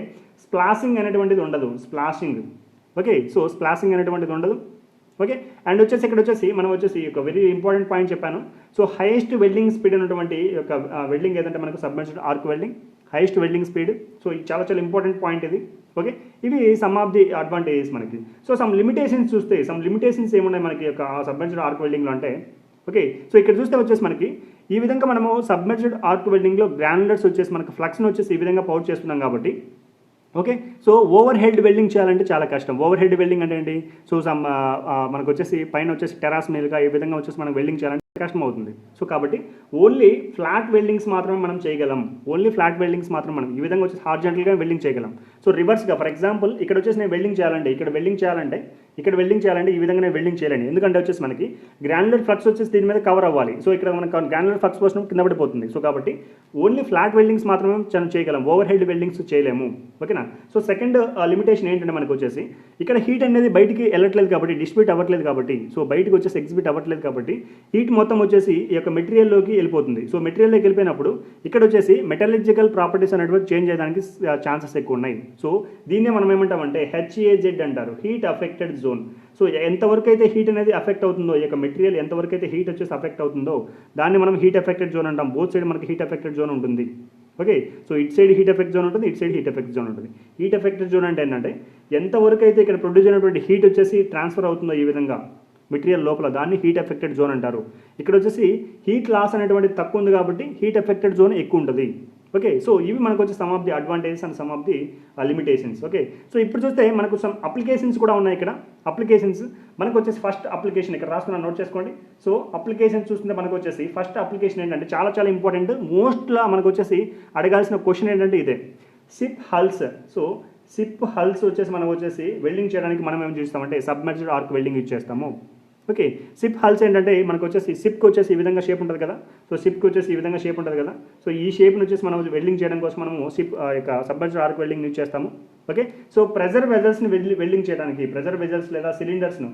స్ప్లాషింగ్ అనేటువంటిది ఉండదు, ఓకే, సో స్ప్లాషింగ్ అనేటువంటిది ఉండదు. ఓకే, అండ్ వచ్చేసి ఇక్కడ వచ్చేసి మనం వచ్చేసి ఒక వెరీ ఇంపార్టెంట్ పాయింట్ చెప్పాను. సో హైయెస్ట్ వెల్డింగ్ స్పీడ్ ఉన్నటువంటి యొక్క వెల్డింగ్ ఏదంటే మనకు submerged arc welding, highest welding speed. So ఇది చాలా చాలా ఇంపార్టెంట్ పాయింట్ ఇది. ఓకే, ఇవి సమ్ ఆఫ్ ది అడ్వాంటేజెస్ మనకి. సో సమ్ లిమిటేషన్స్ చూస్తే, సమ్ లిమిటేషన్స్ ఏమున్నాయి మనకి యొక్క సబ్మెర్జ్డ్ ఆర్క్ వెల్డింగ్లో అంటే, ఓకే, సో ఇక్కడ చూస్తే వచ్చేసి మనకి ఈ విధంగా మనము సబ్మెర్జ్డ్ ఆర్క్ వెల్డింగ్లో గ్రానులర్స్ వచ్చేసి మనకి ఫ్లక్స్ని వచ్చేసి ఈ విధంగా పౌట్ చేస్తున్నాం కాబట్టి, okay, so over head welding చేయాలంటే చాలా కష్టం. ఓవర్ హెడ్ వెల్డింగ్ అంటే ఏంటి, సో సమ్ మనకు వచ్చేసి పైన వచ్చేసి టెరాస్ మీదుగా ఈ విధంగా వచ్చేసి మనం వెల్డింగ్ చేయాలంటే కష్టం అవుతుంది. సో కాబట్టి ఓన్లీ ఫ్లాట్ వెల్డింగ్స్ మాత్రమే మనం చేయగలం. ఓన్లీ ఫ్లాట్ వెల్డింగ్స్ మాత్రం మనం ఈ విధంగా వచ్చేసి హార్జెంటల్గా వెల్డింగ్ చేయగలం. సో రివర్స్గా ఫర్ ఎగ్జాంపుల్ ఇక్కడ వచ్చేసి నేను వెల్డింగ్ చేయాలంటే, ఇక్కడ వెల్డింగ్ చేయాలంటే ఈ విధంగా నేను వెల్డింగ్ చేయలేను. ఎందుకంటే వచ్చేసి మనకి గ్రాన్యులర్ ఫ్లక్స్ వచ్చేసి దీని మీద కవర్ అవ్వాలి. సో ఇక్కడ మనకు గ్రాన్యులర్ ఫ్లక్స్ పోసిన కింద పడిపోతుంది. సో కాబట్టి ఓన్లీ ఫ్లాట్ వెల్డింగ్స్ మాత్రమే మనం చేయగలం, ఓవర్ హెడ్ వెల్డింగ్స్ చేయలేము. ఓకేనా. సో సెకండ్ లిమిటేషన్ ఏంటంటే మనకు వచ్చేసి ఇక్కడ హీట్ అనేది బయటికి వెళ్ళట్లేదు కాబట్టి, డిస్ట్రిబ్యూట్ అవ్వట్లేదు కాబట్టి, సో బయటకు వచ్చేసి ఎగ్జిబిట్ అవ్వట్లేదు కాబట్టి హీట్ మొత్తం వచ్చేసి ఈ యొక్క మెటీరియల్లోకి వెళ్ళిపోతుంది. సో మెటీరియల్లోకి వెళ్ళిపోయినప్పుడు ఇక్కడ వచ్చేసి మెటలర్జికల్ ప్రాపర్టీస్ అనేటువంటి చేంజ్ చేయడానికి ఛాన్సెస్ ఎక్కువ ఉన్నాయి. సో దీన్నే మనం ఏమంటామంటే HAZ అంటారు, హీట్ అఫెక్టెడ్ జోన్. సో ఎంతవరకు అయితే హీట్ అనేది అఫెక్ట్ అవుతుందో, ఈ యొక్క మెటీరియల్ ఎంతవరకు అయితే హీట్ వచ్చేసి అఫెక్ట్ అవుతుందో దాన్ని మనం హీట్ ఎఫెక్టెడ్ జోన్ అంటాం. బోత్ సైడ్ మనకి హీట్ ఎఫెక్టెడ్ జోన్ ఉంటుంది. Okay, so it side heat effect zone ఉంటుంది, it side heat effect zone ఉంటుంది. హీట్ ఎఫెక్టెడ్ జోన్ అంటే ఏంటంటే ఎంతవరకు అయితే ఇక్కడ ప్రొడ్యూస్ అయినటువంటి హీట్ వచ్చేసి ట్రాన్స్ఫర్ అవుతుందో ఈ విధంగా మెటీరియల్ లోపల, దాన్ని హీట్ ఎఫెక్టెడ్ జోన్ అంటారు. ఇక్కడ వచ్చేసి హీట్ లాస్ అనేటువంటిది తక్కువ ఉంది కాబట్టి హీట్ ఎఫెక్టెడ్ జోన్ ఎక్కువ ఉంటుంది. ఓకే, సో ఇవి మనకు వచ్చి some of the advantages and some of the limitations. Okay, so ఇప్పుడు చూస్తే మనకు సమ్ అప్లికేషన్స్ కూడా ఉన్నాయి. ఇక్కడ అప్లికేషన్స్ మనకు వచ్చేసి ఫస్ట్ అప్లికేషన్ ఇక్కడ రాసుకున్నా, నోట్ చేసుకోండి. సో అప్లికేషన్స్ చూస్తుంటే మనకు వచ్చేసి ఫస్ట్ అప్లికేషన్ ఏంటంటే చాలా చాలా ఇంపార్టెంట్, మోస్ట్లా మనకు వచ్చేసి అడగాల్సిన క్వశ్చన్ ఏంటంటే ఇదే, సిప్ హల్స్. సో సిప్ హల్స్ వచ్చేసి మనం వచ్చేసి వెల్డింగ్ చేయడానికి మనం ఏం చేస్తామంటే సబ్మెర్జ్డ్ ఆర్క్ వెల్డింగ్ యూజ్ చేస్తాము. ఓకే, సిప్ హల్స్ ఏంటంటే మనకు వచ్చేసి సిప్కి వచ్చేసి ఈ విధంగా షేప్ ఉంటుంది కదా. సో సిప్కి వచ్చేసి ఈ విధంగా షేప్ ఉంటుంది కదా. సో ఈ షేప్ని వచ్చేసి మనం వెల్డింగ్ చేయడం కోసం మనము సిప్ యొక్క సబ్మెర్జ్డ్ ఆర్క్ వెల్డింగ్ యూజ్ చేస్తాము. ఓకే, సో ప్రెజర్ వెజల్స్ని వెల్డింగ్ చేయడానికి, ప్రెజర్ వెజల్స్ లేదా సిలిండర్స్ను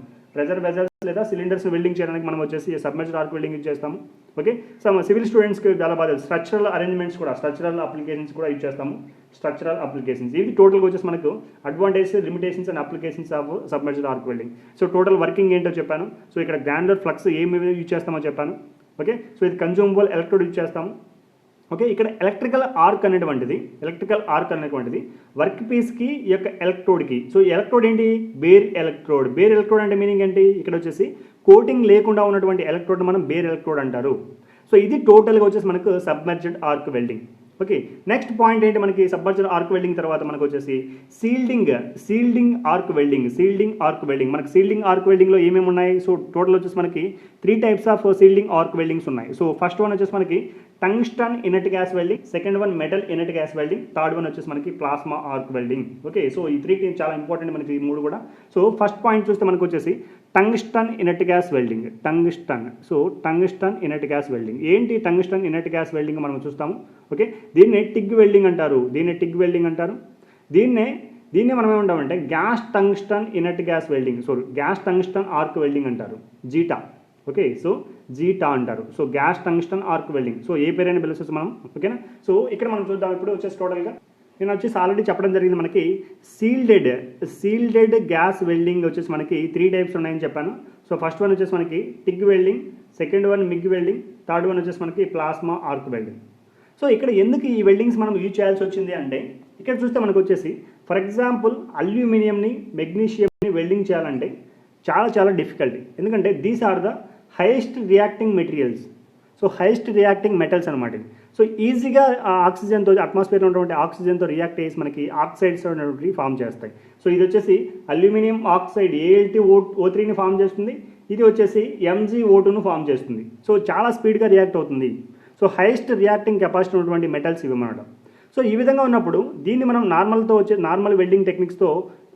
వెల్డింగ్ చేయడానికి మనం వచ్చేసి సబ్మెర్జ్డ్ ఆర్క్ వెల్డింగ్ యూజ్ చేస్తాము. ఓకే, సో సివిల్ స్టూడెంట్స్కి చాలా బాగా స్ట్రక్చరల్ అరేంజ్మెంట్స్ కూడా, స్ట్రక్చరల్ అప్లికేషన్స్ కూడా యూజ్ చేస్తాము. స్ట్రక్చరల్ అప్లికేషన్స్ ఇది టోటల్గా వచ్చేసి మనకు advantages, limitations and applications of submerged arc welding. So total working ఏంటో చెప్పాను. సో ఇక్కడ గ్రాన్యులర్ ఫ్లక్స్ ఏమి యూజ్ చేస్తామో చెప్పాను. ఓకే, సో ఇది కన్జ్యూమబుల్ ఎలక్ట్రోడ్ యూజ్ చేస్తాము. ఓకే, ఇక్కడ ఎలక్ట్రికల్ ఆర్క్ అనేటువంటిది వర్క్ పీస్కి ఈ యొక్క ఎలక్ట్రోడ్కి. సో ఎలక్ట్రోడ్ ఏంటి, బేర్ ఎలక్ట్రోడ్ అంటే మీనింగ్ ఏంటి, ఇక్కడ వచ్చేసి కోటింగ్ లేకుండా ఉన్నటువంటి ఎలక్ట్రోడ్ మనం బేర్ ఎలక్ట్రోడ్ అంటారు. సో ఇది టోటల్గా వచ్చేసి మనకు submerged arc welding. Okay, next point ఏంటి మనకి సబ్మెర్జ్డ్ ఆర్క్ వెల్డింగ్ తర్వాత మనకు వచ్చేసి సీల్డింగ్ ఆర్క్ వెల్డింగ్. మనకి సీల్డింగ్ ఆర్క్ వెల్డింగ్లో ఏమేమి ఉన్నాయి, సో టోటల్ వచ్చేసి మనకి 3 types ఆఫ్ సీల్డింగ్ ఆర్క్ వెల్డింగ్స్ ఉన్నాయి. సో ఫస్ట్ వన్ వచ్చేసి మనకి tungsten inert gas welding, second one metal inert gas welding, third one వచ్చేసి మనకి plasma arc welding. Okay, so ఈ 3 చాలా ఇంపార్టెంట్ మనకి, ఈ 3 కూడా. సో ఫస్ట్ పాయింట్ చూస్తే మనకు వచ్చేసి tungsten inert gas welding. Tungsten inert gas welding ఏంటి, టంగ్స్టన్ ఇనర్ట్ గ్యాస్ వెల్డింగ్ మనం చూస్తాము. ఓకే, దీన్ని టిగ్ వెల్డింగ్ అంటారు. దీన్నే మనం ఏమంటామంటే gas tungsten inert gas welding, gas tungsten arc welding అంటారు, జీటా. ఓకే, సో జీటా అంటారు. So gas tungsten arc welding. So ఏ పేరైనా పిలుస్తుంది మనం. ఓకేనా. సో ఇక్కడ మనం చూద్దాం ఇప్పుడు వచ్చేసి టోటల్గా నేను వచ్చేసి ఆల్రెడీ చెప్పడం జరిగింది మనకి సీల్డెడ్ గ్యాస్ వెల్డింగ్ వచ్చేసి మనకి 3 types ఉన్నాయని చెప్పాను. సో ఫస్ట్ వన్ వచ్చేసి మనకి TIG welding, second one MiG welding, third one వచ్చేసి మనకి ప్లాస్మా ఆర్క్ వెల్డింగ్. సో ఇక్కడ ఎందుకు ఈ వెల్డింగ్స్ మనం యూజ్ చేయాల్సి వచ్చింది అంటే, ఇక్కడ చూస్తే మనకు వచ్చేసి ఫర్ ఎగ్జాంపుల్ అల్యూమినియంని, మెగ్నీషియంని వెల్డింగ్ చేయాలంటే చాలా డిఫికల్టీ. ఎందుకంటే these are the highest reacting materials. So highest reacting metals అనమాట. సో ఈజీగా ఆక్సిజన్తో, అట్మాస్ఫియర్లో ఉన్నటువంటి ఆక్సిజన్తో రియాక్ట్ అయ్యేసి మనకి ఆక్సైడ్స్ అనేవి ఫామ్ చేస్తాయి. సో ఇది వచ్చేసి అల్యూమినియం ఆక్సైడ్ AlTO3ని ఫామ్ చేస్తుంది, ఇది వచ్చేసి MgO2ను ఫామ్ చేస్తుంది. సో చాలా స్పీడ్గా రియాక్ట్ అవుతుంది. సో హైయెస్ట్ రియాక్టింగ్ కెపాసిటీ ఉన్నటువంటి మెటల్స్ ఇవి అన్నమాట. సో ఈ విధంగా ఉన్నప్పుడు దీన్ని మనం నార్మల్ వెల్డింగ్ టెక్నిక్స్తో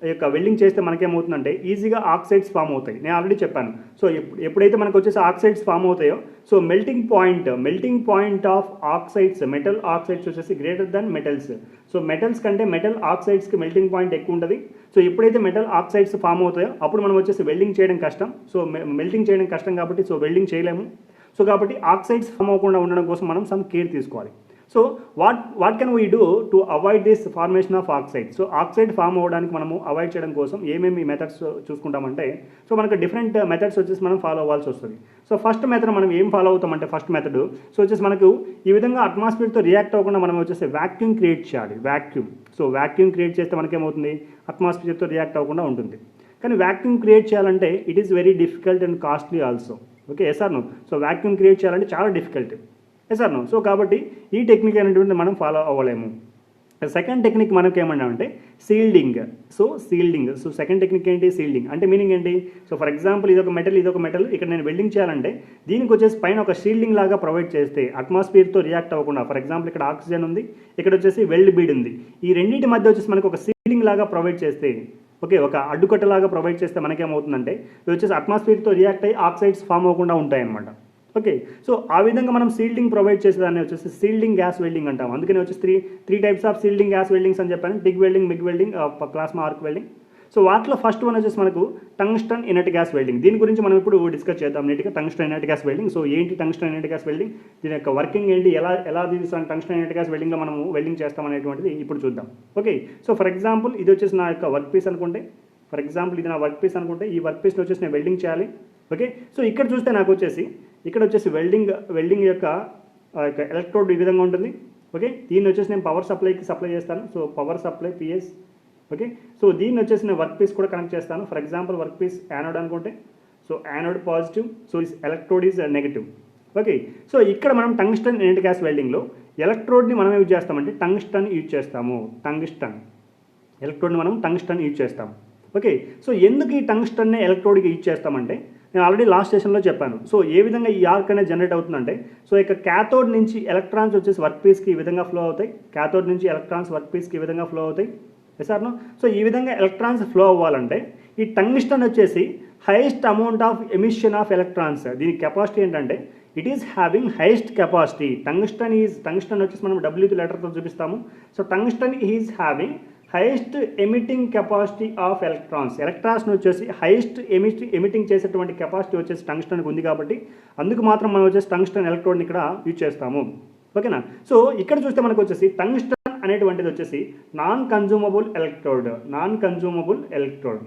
యొక్క వెల్డింగ్ చేస్తే మనకేమవుతుందంటే ఈజీగా ఆక్సైడ్స్ ఫామ్ అవుతాయి. నేను ఆల్రెడీ చెప్పాను. సో ఎప్పుడైతే మనకు వచ్చేసి ఆక్సైడ్స్ ఫామ్ అవుతాయో, so melting point of oxides, metal oxides వచ్చేసి greater than metals. So metals కంటే మెటల్ ఆక్సైడ్స్కి మెల్టింగ్ పాయింట్ ఎక్కువ ఉంటుంది. సో ఎప్పుడైతే మెటల్ ఆక్సైడ్స్ ఫామ్ అవుతాయో అప్పుడు మనం వచ్చేసి వెల్డింగ్ చేయడం కష్టం. సో మెల్టింగ్ చేయడం కష్టం కాబట్టి సో వెల్డింగ్ చేయలేము. సో కాబట్టి ఆక్సైడ్స్ ఫామ్ అవ్వకుండా ఉండడం కోసం మనం సమ్ కేర్ తీసుకోవాలి. So what can we do to avoid this formation of oxide? So oxide form అవ్వడానికి మనము అవాయిడ్ చేయడం కోసం ఏమేమి మెథడ్స్ చూసుకుంటామంటే, సో మనకు డిఫరెంట్ మెథడ్స్ వచ్చేసి మనం ఫాలో అవ్వాల్సి వస్తుంది. సో ఫస్ట్ మెథడ్ మనం ఏం ఫాలో అవుతామంటే, ఫస్ట్ మెథడ్ సో వచ్చేసి మనకు ఈ విధంగా అట్మాస్ఫియర్తో రియాక్ట్ అవ్వకుండా మనం వచ్చేసి వాక్యూమ్ క్రియేట్ చేయాలి. వాక్యూమ్. సో వాక్యూమ్ క్రియేట్ చేస్తే మనకేమవుతుంది, అట్మాస్ఫియర్తో రియాక్ట్ అవ్వకుండా ఉంటుంది. కానీ వాక్యూమ్ క్రియేట్ చేయాలంటే it is very difficult and costly also. Okay, yes or no? So vacuum create చేయాలంటే చాలా difficult. Yes or no? So కాబట్టి ఈ టెక్నిక్ అనేటువంటి మనం ఫాలో అవ్వలేము. సెకండ్ టెక్నిక్ మనకి ఏమన్నామంటే సీల్డింగ్. సో సీల్డింగ్. సో సెకండ్ టెక్నిక్ ఏంటి? సీల్డింగ్. అంటే మీనింగ్ ఏంటి? సో ఫర్ ఎగ్జాంపుల్ ఇదొక మెటల్, ఇక్కడ నేను వెల్డింగ్ చేయాలంటే దీనికి వచ్చేసి పైన ఒక షీల్డింగ్ లాగా ప్రొవైడ్ చేస్తే అట్మాస్ఫియర్తో రియాక్ట్ అవ్వకుండా, ఫర్ ఎగ్జాంపుల్ ఇక్కడ ఆక్సిజన్ ఉంది, ఇక్కడ వచ్చేసి వెల్డ్ బీడ్ ఉంది, ఈ రెండింటి మధ్య వచ్చేసి మనకు ఒక సీల్డింగ్ లాగా ప్రొవైడ్ చేస్తే, ఓకే, ఒక అడ్డుకట్టలాగా ప్రొవైడ్ చేస్తే మనకేమవుతుందంటే ఇది వచ్చేసి అట్మాస్ఫియర్తో రియాక్ట్ అయ్యి ఆక్సైడ్స్ ఫామ్ అవ్వకుండా ఉంటాయన్నమాట. ఓకే, సో ఆ విధంగా మనం సీల్డింగ్ ప్రొవైడ్ చేసేదాన్ని వచ్చేసి సీల్డింగ్ గ్యాస్ వెల్డింగ్ అంటాం. అందుకని వచ్చేసి three types of shielding gas weldings అని చెప్పాను. TIG welding, MIG welding, plasma arc welding. So వాటిలో ఫస్ట్ వన్ వచ్చేసి మనకు టంగ్స్టన్ ఇనర్ట్ గ్యాస్ వెల్డింగ్. దీని గురించి మనం ఇప్పుడు డిస్కస్ చేద్దాం నీట్గా. Tungsten inert gas welding. So ఏంటి టంగ్స్టన్ ఇనర్ట్ గ్యాస్ వెల్డింగ్, దీని యొక్క వర్కింగ్ ఏంటి, ఎలా దీని టంగ్స్టన్ ఇనర్ట్ గ్యాస్ వెల్డింగ్లో మనము వెల్డింగ్ చేస్తాం అనేటువంటిది ఇప్పుడు చూద్దాం. ఓకే, సో ఫర్ ఎగ్జాంపుల్ ఇది వచ్చేసి నా యొక్క వర్క్ పీస్ అనుకుంటే, ఇది నా వర్క్ పీస్ అనుకుంటే ఈ వర్క్ పీస్లో వచ్చేసి నేను వెల్డింగ్ చేయాలి. ఓకే, సో ఇక్కడ చూస్తే నాకు వచ్చేసి ఇక్కడ వచ్చేసి వెల్డింగ్ యొక్క ఎలక్ట్రోడ్ ఈ విధంగా ఉంటుంది. ఓకే, దీన్ని వచ్చేసి నేను పవర్ సప్లైకి సప్లై చేస్తాను. So power supply PS. Okay, so దీన్ని వచ్చేసి నేను వర్క్ పీస్ కూడా కనెక్ట్ చేస్తాను. For example work piece anode అనుకుంటే, so anode positive, so is electrode is negative. Okay, so ఇక్కడ మనం టంగ్స్టన్ ఇనర్ట్ గ్యాస్ వెల్డింగ్లో ఎలక్ట్రోడ్ని మనం యూజ్ చేస్తామంటే టంగ్స్టన్ యూజ్ చేస్తాము. ఎలక్ట్రోడ్ని మనం టంగ్స్టన్ యూజ్ చేస్తాము. ఓకే, సో ఎందుకు ఈ టంగ్స్టన్నే ఎలక్ట్రోడ్కి యూజ్ చేస్తామంటే, నేను ఆల్రెడీ లాస్ట్ సెషన్లో చెప్పాను. సో ఏ విధంగా ఈ ఆర్క్ అనేది జనరేట్ అవుతుందంటే, సో ఇక క్యాథోడ్ నుంచి ఎలక్ట్రాన్స్ వచ్చేసి వర్క్ పీస్కి ఈ విధంగా ఫ్లో అవుతాయి. క్యాథోడ్ నుంచి ఎలక్ట్రాన్స్ వర్క్ పీస్కి ఈ విధంగా ఫ్లో అవుతాయి. ఎసార్నో? సో ఈ విధంగా ఎలక్ట్రాన్స్ ఫ్లో అవ్వాలంటే ఈ టంగ్స్టన్ వచ్చేసి highest amount of emission of electrons. దీని కెపాసిటీ ఏంటంటే it is having highest capacity. Tungsten వచ్చేసి మనం డబ్ల్యూతో లెటర్తో చూపిస్తాము. So tungsten is having highest emitting capacity of ఎలక్ట్రాన్స్ని వచ్చేసి హైయెస్ట్ ఎమిటింగ్ చేసేటువంటి కెపాసిటీ వచ్చేసి టంగ్స్టన్కి ఉంది. కాబట్టి అందుకు మాత్రం మనం వచ్చేసి టంగ్స్టన్ ఎలక్ట్రోడ్ని ఇక్కడ యూజ్ చేస్తాము. ఓకేనా? సో ఇక్కడ చూస్తే మనకు వచ్చేసి టంగ్స్టన్ అనేటువంటిది వచ్చేసి non consumable electrode.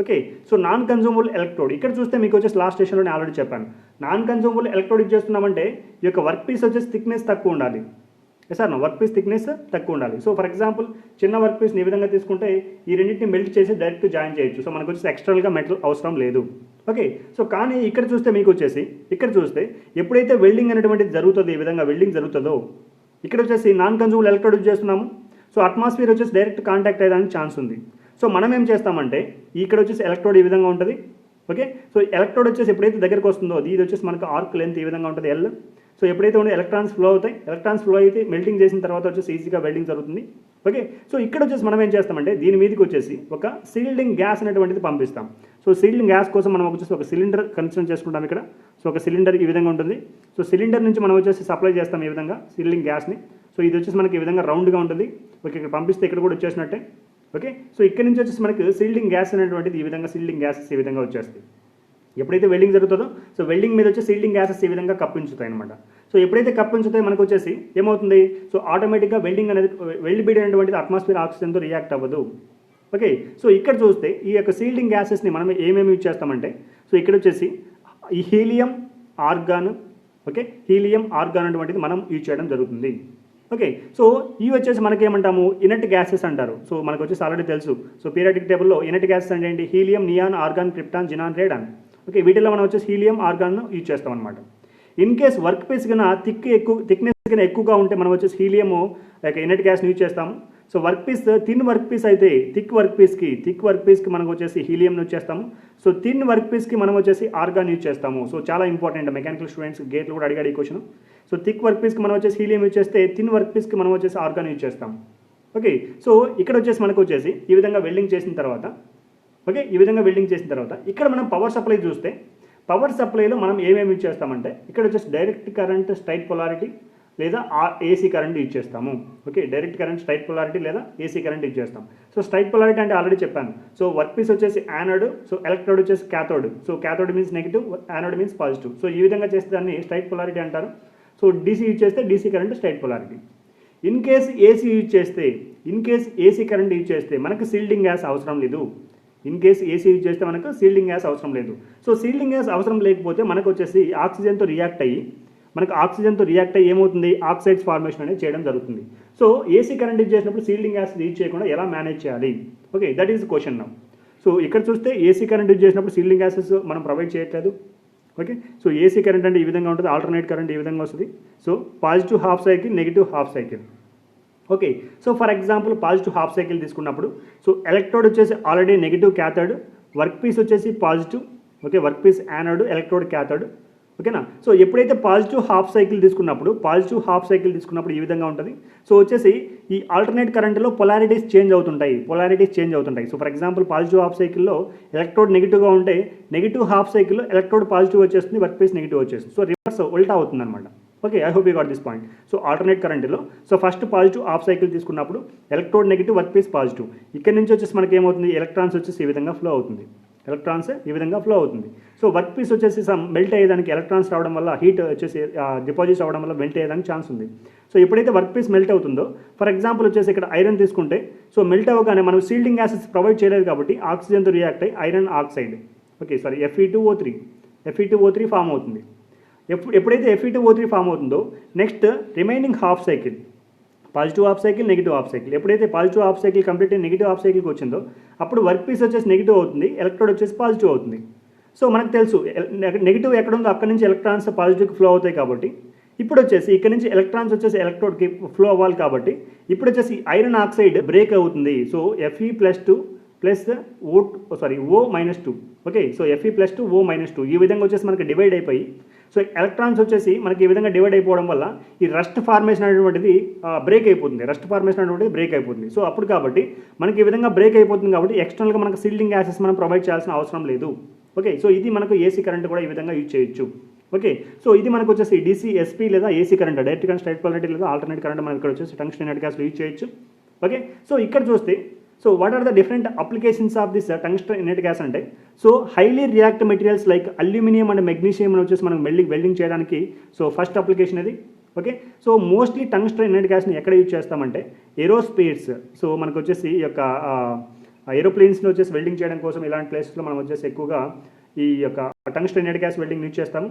Okay, so non consumable electrode ఇక్కడ చూస్తే మీకు వచ్చేసి లాస్ట్ స్టేషన్లో నేను ఆల్రెడీ చెప్పాను. నాన్ కన్జ్యూమబుల్ ఎలక్ట్రోడ్ యూజ్ చేస్తున్నామంటే ఈ యొక్క వర్క్ పీస్ వచ్చేసి థిక్నెస్ తక్కువ ఉండాలి. సార్ వర్క్ పీస్ థిక్నెస్ తక్కువ ఉండాలి. సో ఫర్ ఎగ్జాంపుల్ చిన్న వర్క్ పీస్ని ఈ విధంగా తీసుకుంటే ఈ రెండింటిని మెల్ట్ చేసి డైరెక్ట్ జాయిన్ చేయొచ్చు. సో మనకు వచ్చేసి ఎక్స్టర్నల్గా మెటల్ అవసరం లేదు. ఓకే, సో కానీ ఇక్కడ చూస్తే మీకు వచ్చేసి ఎప్పుడైతే వెల్డింగ్ అనేటువంటిది జరుగుతుందో, ఈ విధంగా వెల్డింగ్ జరుగుతుందో, ఇక్కడ వచ్చేసి నాన్ కన్జ్యూమబుల్ ఎలక్ట్రోడ్ యూజ్ చేస్తున్నాము. సో అట్మాస్ఫియర్ వచ్చేసి డైరెక్ట్ కాంటాక్ట్ అయ్యేదానికి ఛాన్స్ ఉంది. సో మనం ఏం చేస్తామంటే ఇక్కడ వచ్చేసి ఎలక్ట్రోడ్ ఈ విధంగా ఉంటుంది. ఓకే, సో ఎలక్ట్రోడ్ వచ్చేసి ఎప్పుడైతే దగ్గరకు వస్తుందో ఇది వచ్చేసి మనకు ఆర్క్ లెంత్ ఈ విధంగా ఉంటుంది ఎల్. సో ఎప్పుడైతే ఉండే ఎలక్ట్రాన్స్ ఫ్లో అయితే మెల్టింగ్ చేసిన తర్వాత వచ్చేసి ఈజీగా వెల్డింగ్ జరుగుతుంది. ఓకే, సో ఇక్కడ వచ్చేసి మనం ఏం చేస్తామంటే దీని మీదకి వచ్చేసి ఒక సీల్డింగ్ గ్యాస్ అనేటువంటిది పంపిస్తాం. సో సీల్డింగ్ గ్యాస్ కోసం మనం వచ్చేసి ఒక సిలిండర్ కన్సిడర్ చేసుకుంటాం ఇక్కడ. సో ఒక సిలిండర్ ఈ విధంగా ఉంటుంది. సో సిలిండర్ నుంచి మనం వచ్చేసి సప్లై చేస్తాం ఈ విధంగా సీల్డింగ్ గ్యాస్ని. సో ఇది వచ్చేసి మనకి ఈ విధంగా రౌండ్గా ఉంటుంది. ఓకే, ఇక్కడ పంపిస్తే ఇక్కడ కూడా వచ్చేసినట్టే. ఓకే, సో ఇక్కడ నుంచి వచ్చేసి మనకి సీల్డింగ్ గ్యాస్ అనేటువంటిది ఈ విధంగా సీల్డింగ్ గ్యాసెస్ ఈ విధంగా వచ్చేస్తాయి. ఎప్పుడైతే వెల్డింగ్ జరుగుతుందో సో వెల్డింగ్ మీద వచ్చి సీల్డింగ్ గ్యాసెస్ ఈ విధంగా కప్పించుతాయి అనమాట. సో ఎప్పుడైతే కప్పించుతాయి మనకు వచ్చేసి ఏమవుతుంది, సో ఆటోమేటిక్గా వెల్డ్ బీడ్ అనేటువంటిది అట్మాస్ఫియర్ ఆక్సిజన్తో రియాక్ట్ అవ్వదు. ఓకే, సో ఇక్కడ చూస్తే ఈ యొక్క సీల్డింగ్ గ్యాసెస్ని మనం ఏమేమి యూజ్ చేస్తామంటే, సో ఇక్కడ వచ్చేసి ఈ హీలియం ఆర్గాన్ అనేటువంటిది మనం యూజ్ చేయడం జరుగుతుంది. ఓకే, సో ఇవి వచ్చేసి మనకేమంటాము ఇనర్ట్ గ్యాసెస్ అంటారు. సో మనకు వచ్చేసి ఆల్రెడీ తెలుసు. సో పీరియాడిక్ టేబుల్లో ఇనర్ట్ గ్యాసెస్ అంటే ఏంటి, helium, neon, argon, krypton, xenon, radon. Okay, వీటిల్లో మనం వచ్చేసి హీలియం ఆర్గాన్ యూజ్ చేస్తాం అనమాట. ఇన్ కేస్ వర్క్ పీస్ కన్నా థిక్నెస్ కన్నా ఎక్కువగా ఉంటే మనం వచ్చేసి హీలియము ఇనర్ట్ గ్యాస్ని యూజ్ చేస్తాము. So work piece thin work piece అయితే థిక్ వర్క్ పీస్కి మనకు వచ్చేసి హీలియంని యూజ్ చేస్తాము. సో థిన్ వర్క్ పీస్కి మనం వచ్చేసి ఆర్గాన్ యూజ్ చేస్తాము. సో చాలా ఇంపార్టెంట్ మెకానికల్ స్టూడెంట్స్ గేట్లు కూడా అడిగాడు ఈ క్వశ్చన్. సో థిక్ వర్క్ పీస్కి మనం వచ్చేసి హీలియం యూజ్ చేస్తే థిన్ వర్క్ పీస్కి మనం వచ్చేసి ఆర్గాన్ యూజ్ చేస్తాము. ఓకే, సో ఇక్కడ వచ్చేసి మనకు వచ్చేసి ఈ విధంగా వెల్డింగ్ చేసిన తర్వాత ఇక్కడ మనం పవర్ సప్లై చూస్తే పవర్ సప్లైలో మనం ఏమేమి యూజ్ చేస్తామంటే ఇక్కడ వచ్చేసి డైరెక్ట్ కరెంట్ స్ట్రైట్ పొలారిటీ లేదా ఏసీ కరెంట్ యూజ్ చేస్తాము. Okay, direct current straight polarity లేదా ఏసీ కరెంట్ యూజ్ చేస్తాం. సో స్ట్రైట్ పొలారిటీ అంటే ఆల్రెడీ చెప్పాను. సో వర్క్ పీస్ వచ్చేసి యానోడ్, సో ఎలక్ట్రోడ్ వచ్చేసి cathode. So cathode means negative, anode means positive. So ఈ విధంగా చేస్తే దాన్ని స్ట్రైట్ పొలారిటీ అంటారు. సో డీసీ యూజ్ చేస్తే DC current straight polarity. In case AC current use చేస్తే మనకు సీల్డింగ్ గ్యాస్ అవసరం లేదు. ఇన్ కేస్ ఏసీ యూజ్ చేస్తే మనకు సీల్డింగ్ గ్యాస్ అవసరం లేదు. సో సీల్డింగ్ గ్యాస్ అవసరం లేకపోతే మనకు వచ్చేసి ఆక్సిజన్తో రియాక్ట్ అయ్యి ఏమవుతుంది, ఆక్సైడ్స్ ఫార్మేషన్ అనేది చేయడం జరుగుతుంది. సో ఏసీ కరెంట్ యూజ్ చేసినప్పుడు సీల్డింగ్ గ్యాస్ యూజ్ చేయకుండా ఎలా మేనేజ్ చేయాలి? Okay, that is question now. So ఇక్కడ చూస్తే ఏసీ కరెంట్ యూజ్ చేసినప్పుడు సీల్డింగ్ గ్యాసెస్ మనం ప్రొవైడ్ చేయట్లేదు. ఓకే, సో ఏసీ కరెంట్ అంటే ఈ విధంగా ఉంటుంది, ఆల్టర్నేట్ కరెంట్ ఈ విధంగా వస్తుంది. So positive half cycle, negative half cycle. Okay, so for example positive half cycle తీసుకున్నప్పుడు సో ఎలక్ట్రోడ్ వచ్చేసి already negative cathode, work piece వచ్చేసి positive. Okay, work piece anode, electrode cathode. ఓకేనా? సో ఎప్పుడైతే పాజిటివ్ హాఫ్ సైకిల్ తీసుకున్నప్పుడు ఈ విధంగా ఉంటుంది. సో వచ్చేసి ఈ ఆల్టర్నేట్ కరెంట్లో పొలారిటీస్ చేంజ్ అవుతుంటాయి. So for example positive half సైకిల్లో ఎలక్ట్రోడ్ నెగిటివ్గా ఉంటే నెగిటివ్ హాఫ్ సైకిల్లో ఎలక్ట్రోడ్ పాజిటివ్ వచ్చేస్తుంది, వర్క్ పీస్ నెగిటివ్ వచ్చేస్తుంది. సో రివర్స్ ఉల్టా అవుతుంది అనమాట. Okay, I hope you got this point. So alternate కరెంట్లో so first positive half cycle తీసుకున్నప్పుడు electrode negative, work piece positive. ఇక్కడ నుంచి వచ్చేసి మనకి ఏమవుతుంది, ఎలక్ట్రాన్స్ వచ్చేసి ఈ విధంగా ఫ్లో అవుతుంది. సో వర్క్ పీస్ వచ్చేసి మెల్ట్ అయ్యేదానికి ఎలక్ట్రాన్స్ రావడం వల్ల హీట్ వచ్చేసి డిపాజిట్స్ అవ్వడం వల్ల మెల్ట్ అయ్యేదానికి ఛాన్స్ ఉంది. సో ఎప్పుడైతే వర్క్ పీస్ మెల్ట్ అవుతుందో, ఫర్ ఎగ్జాంపుల్ వచ్చేసి ఇక్కడ ఐరన్ తీసుకుంటే సో మెల్ట్ అవ్వగానే మనం సీల్డింగ్ గ్యాసెస్ ప్రొవైడ్ చేయలేదు కాబట్టి ఆక్సిజన్తో రియాక్ట్ అయ్యి ఐరన్ ఆక్సైడ్ Fe2O3 ఫామ్ అవుతుంది. ఎప్పుడైతే Fe2O3 ఫామ్ అవుతుందో next remaining half cycle, positive half cycle, negative half cycle. ఎప్పుడైతే పాజిటివ్ హాఫ్ సైకిల్ కంప్లీట్ అయ్యి నెగిటివ్ హాఫ్ సైకిల్కి వచ్చిందో అప్పుడు వర్క్ పీస్ వచ్చేసి నెగిటివ్ అవుతుంది, ఎలక్ట్రోడ్ వచ్చేసి పాజిటివ్ అవుతుంది. సో మనకు తెలుసు నెగిటివ్ ఎక్కడ ఉందో అక్కడ నుంచి ఎలక్ట్రాన్స్ పాజిటివ్కి ఫ్లో అవుతాయి కాబట్టి ఇప్పుడు వచ్చేసి ఇక్కడ నుంచి ఎలక్ట్రాన్స్ వచ్చేసి ఎలక్ట్రోడ్కి ఫ్లో అవ్వాలి కాబట్టి ఇప్పుడు వచ్చేసి ఐరన్ ఆక్సైడ్ బ్రేక్ అవుతుంది. So Fe+2 O-2. Okay, so Fe+2 O-2 ఈ విధంగా వచ్చేసి మనకి డివైడ్ అయిపోయి సో ఎలక్ట్రాన్స్ వచ్చేసి మనకి ఈ విధంగా డివైడ్ అయిపోవడం వల్ల ఈ రస్ట్ ఫార్మేషన్ అనేటువంటిది బ్రేక్ అయిపోతుంది. సో అప్పుడు కాబట్టి మనకి ఈ విధంగా బ్రేక్ అయిపోతుంది కాబట్టి ఎక్స్టర్నల్గా మనకు సీల్డింగ్ గ్యాసెస్ మనం ప్రొవైడ్ చేయాల్సిన అవసరం లేదు. ఓకే, సో ఇది మనకు ఏసీ కరెంట్ కూడా ఈ విధంగా యూజ్ చేయొచ్చు. ఓకే, సో ఇది మనకు వచ్చేసి DC, SP లేదా AC current, direct current, straight polarity లేదా ఆల్టర్నేట్ కరెంట్ మనం ఇక్కడ వచ్చేసి టంగ్స్టన్ ఇనర్ట్ గ్యాస్లో యూజ్ చేయొచ్చు. ఓకే, సో ఇక్కడ చూస్తే so what are the different applications of this tungsten inert gas అంటే so highly react materials like aluminium and magnesium అని వచ్చేసి మనం వెల్డింగ్ చేయడానికి సో ఫస్ట్ అప్లికేషన్ ఇది. Okay, so mostly tungsten inert గ్యాస్ని ఎక్కడ యూజ్ చేస్తామంటే ఏరోస్పేస్. సో మనకు వచ్చేసి ఈ యొక్క ఏరోప్లేన్స్లో వచ్చేసి వెల్డింగ్ చేయడం కోసం ఇలాంటి ప్లేసెస్లో మనం వచ్చేసి ఎక్కువగా ఈ యొక్క tungsten inert gas welding use చేస్తాము.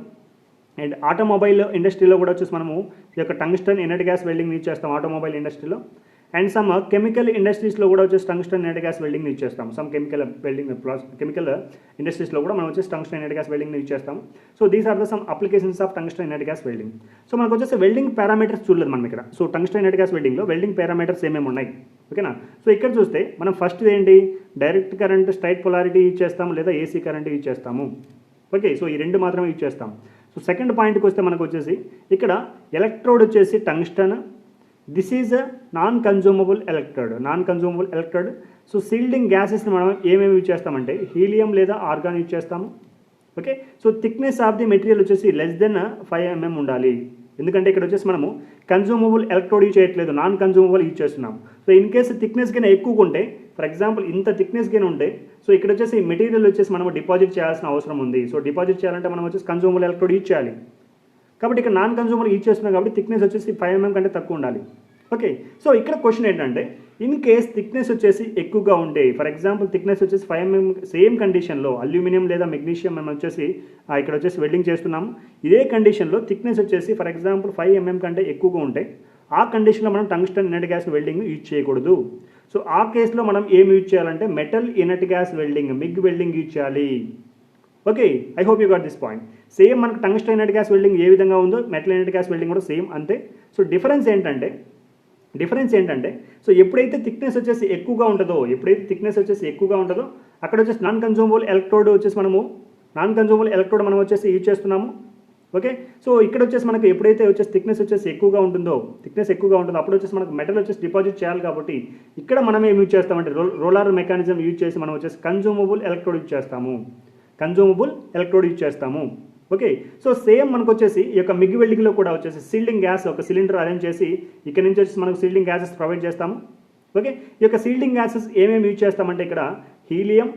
అండ్ ఆటోమొబైల్ ఇండస్ట్రీలో కూడా వచ్చేసి మనము ఈ యొక్క tungsten inert gas welding use చేస్తాం ఆటోమొబైల్ ఇండస్ట్రీలో. అండ్ సమ్ కెమికల్ ఇండస్ట్రీస్లో కూడా వచ్చేసి tungsten inert gas welding use చేస్తాం. సమ్ కెమికల్ ఇండస్ట్రీస్లో కూడా మనం వచ్చేసి tungsten inert gas welding use చేస్తాం. So these are the some applications of tungsten inert gas welding. So మనకు వచ్చేసి వెల్డింగ్ పారామీటర్స్ చూడలేదు మనం ఇక్కడ. సో టంగ్స్టన్ ఇనర్ట్ గ్యాస్ వెల్డింగ్లో వెల్డింగ్ పారామీటర్స్ ఏమేమి ఉన్నాయి? ఓకేనా? సో ఇక్కడ చూస్తే మనం ఫస్ట్ ఏంటి, direct current, straight polarity use చేస్తాము లేదా ఏసీ కరెంట్ యూజ్ చేస్తాము. ఓకే, సో ఈ రెండు మాత్రమే యూజ్ చేస్తాం. సో సెకండ్ పాయింట్కి వస్తే మనకు వచ్చేసి ఇక్కడ ఎలక్ట్రోడ్ వచ్చేసి tungsten. This is a non consumable electrode. So shielding గ్యాసెస్ని మనం ఏమేమి యూజ్ చేస్తామంటే హీలియం లేదా ఆర్గాన్ యూజ్ చేస్తాము. Okay, so thickness of the material వచ్చేసి లెస్ దెన్ 5 mm ఉండాలి. ఎందుకంటే ఇక్కడ వచ్చేసి మనము కన్జ్యూమబుల్ ఎలక్ట్రోడ్ యూజ్ చేయట్లేదు, నాన్ కన్జ్యూమబుల్ యూజ్ చేస్తున్నాం. సో ఇన్ కేసు థిక్నెస్ కింద ఎక్కువగా ఉంటే, ఫర్ ఎగ్జాంపుల్ ఇంత థిక్నెస్ కింద ఉంటే సో ఇక్కడ వచ్చేసి మెటీరియల్ వచ్చేసి మనం డిపాజిట్ చేయాల్సిన అవసరం ఉంది. సో డిపాజిట్ చేయాలంటే మనం వచ్చేసి కన్జ్యూమబుల్ ఎలక్ట్రోడ్ యూజ్ చేయాలి. కాబట్టి ఇక్కడ నాన్ కన్జ్యూమబుల్ యూజ్ చేస్తున్నాం కాబట్టి థిక్నెస్ వచ్చేసి 5 mm కంటే తక్కువ ఉండాలి. ఓకే, సో ఇక్కడ క్వశ్చన్ ఏంటంటే ఇన్ కేస్ థిక్నెస్ వచ్చేసి ఎక్కువగా ఉంటే, ఫర్ ఎగ్జాంపుల్ థిక్నెస్ వచ్చేసి 5 mm సేమ్ కండిషన్లో అల్యూమినియం లేదా మెగ్నీషియం మనం వచ్చేసి ఇక్కడ వచ్చేసి వెల్డింగ్ చేస్తున్నాము. ఇదే కండిషన్లో థిక్నెస్ వచ్చేసి ఫర్ ఎగ్జాంపుల్ 5 mm కంటే ఎక్కువగా ఉంటే ఆ కండిషన్లో మనం tungsten inert gas welding use చేయకూడదు. సో ఆ కేసులో మనం ఏం యూజ్ చేయాలంటే metal inert gas welding, MIG welding use చేయాలి. Okay, I hope you got this point. Same మనకు టంగ్స్టన్ ఇనర్ట్ గ్యాస్ వెల్డింగ్ ఏ విధంగా ఉందో మెటల్ ఇనర్ట్ గ్యాస్ వెల్డింగ్ కూడా సేమ్ అంతే. సో డిఫరెన్స్ ఏంటంటే సో ఎప్పుడైతే థిక్నెస్ వచ్చేసి ఎక్కువగా ఉంటుందో అక్కడ వచ్చేసి నాన్ కన్జ్యూమబుల్ ఎలక్ట్రోడ్ మనం వచ్చేసి యూజ్ చేస్తున్నాము. ఓకే, సో ఇక్కడ వచ్చేసి మనకు ఎప్పుడైతే వచ్చేసి థిక్నెస్ ఎక్కువగా ఉంటుందో అప్పుడు వచ్చేసి మనకు మెటల్ వచ్చేసి డిపాజిట్ చేయాలి. కాబట్టి ఇక్కడ మనం ఏం యూజ్ చేస్తామంటే రోలర్ మెకానిజం యూజ్ చేసి మనం వచ్చేసి కన్జ్యూమబుల్ ఎలక్ట్రోడ్ యూజ్ చేస్తాము. ఓకే, సో సేమ్ మనకు వచ్చేసి ఈ యొక్క మిగ్ వెల్డింగ్లో కూడా వచ్చేసి సీల్డింగ్ గ్యాస్ ఒక సిలిండర్ అరేంజ్ చేసి ఇక్కడ నుంచి వచ్చేసి మనకు సీల్డింగ్ గ్యాసెస్ ప్రొవైడ్ చేస్తాము. ఓకే, ఈ యొక్క సీల్డింగ్ గ్యాసెస్ ఏమేమి యూజ్ చేస్తామంటే ఇక్కడ helium,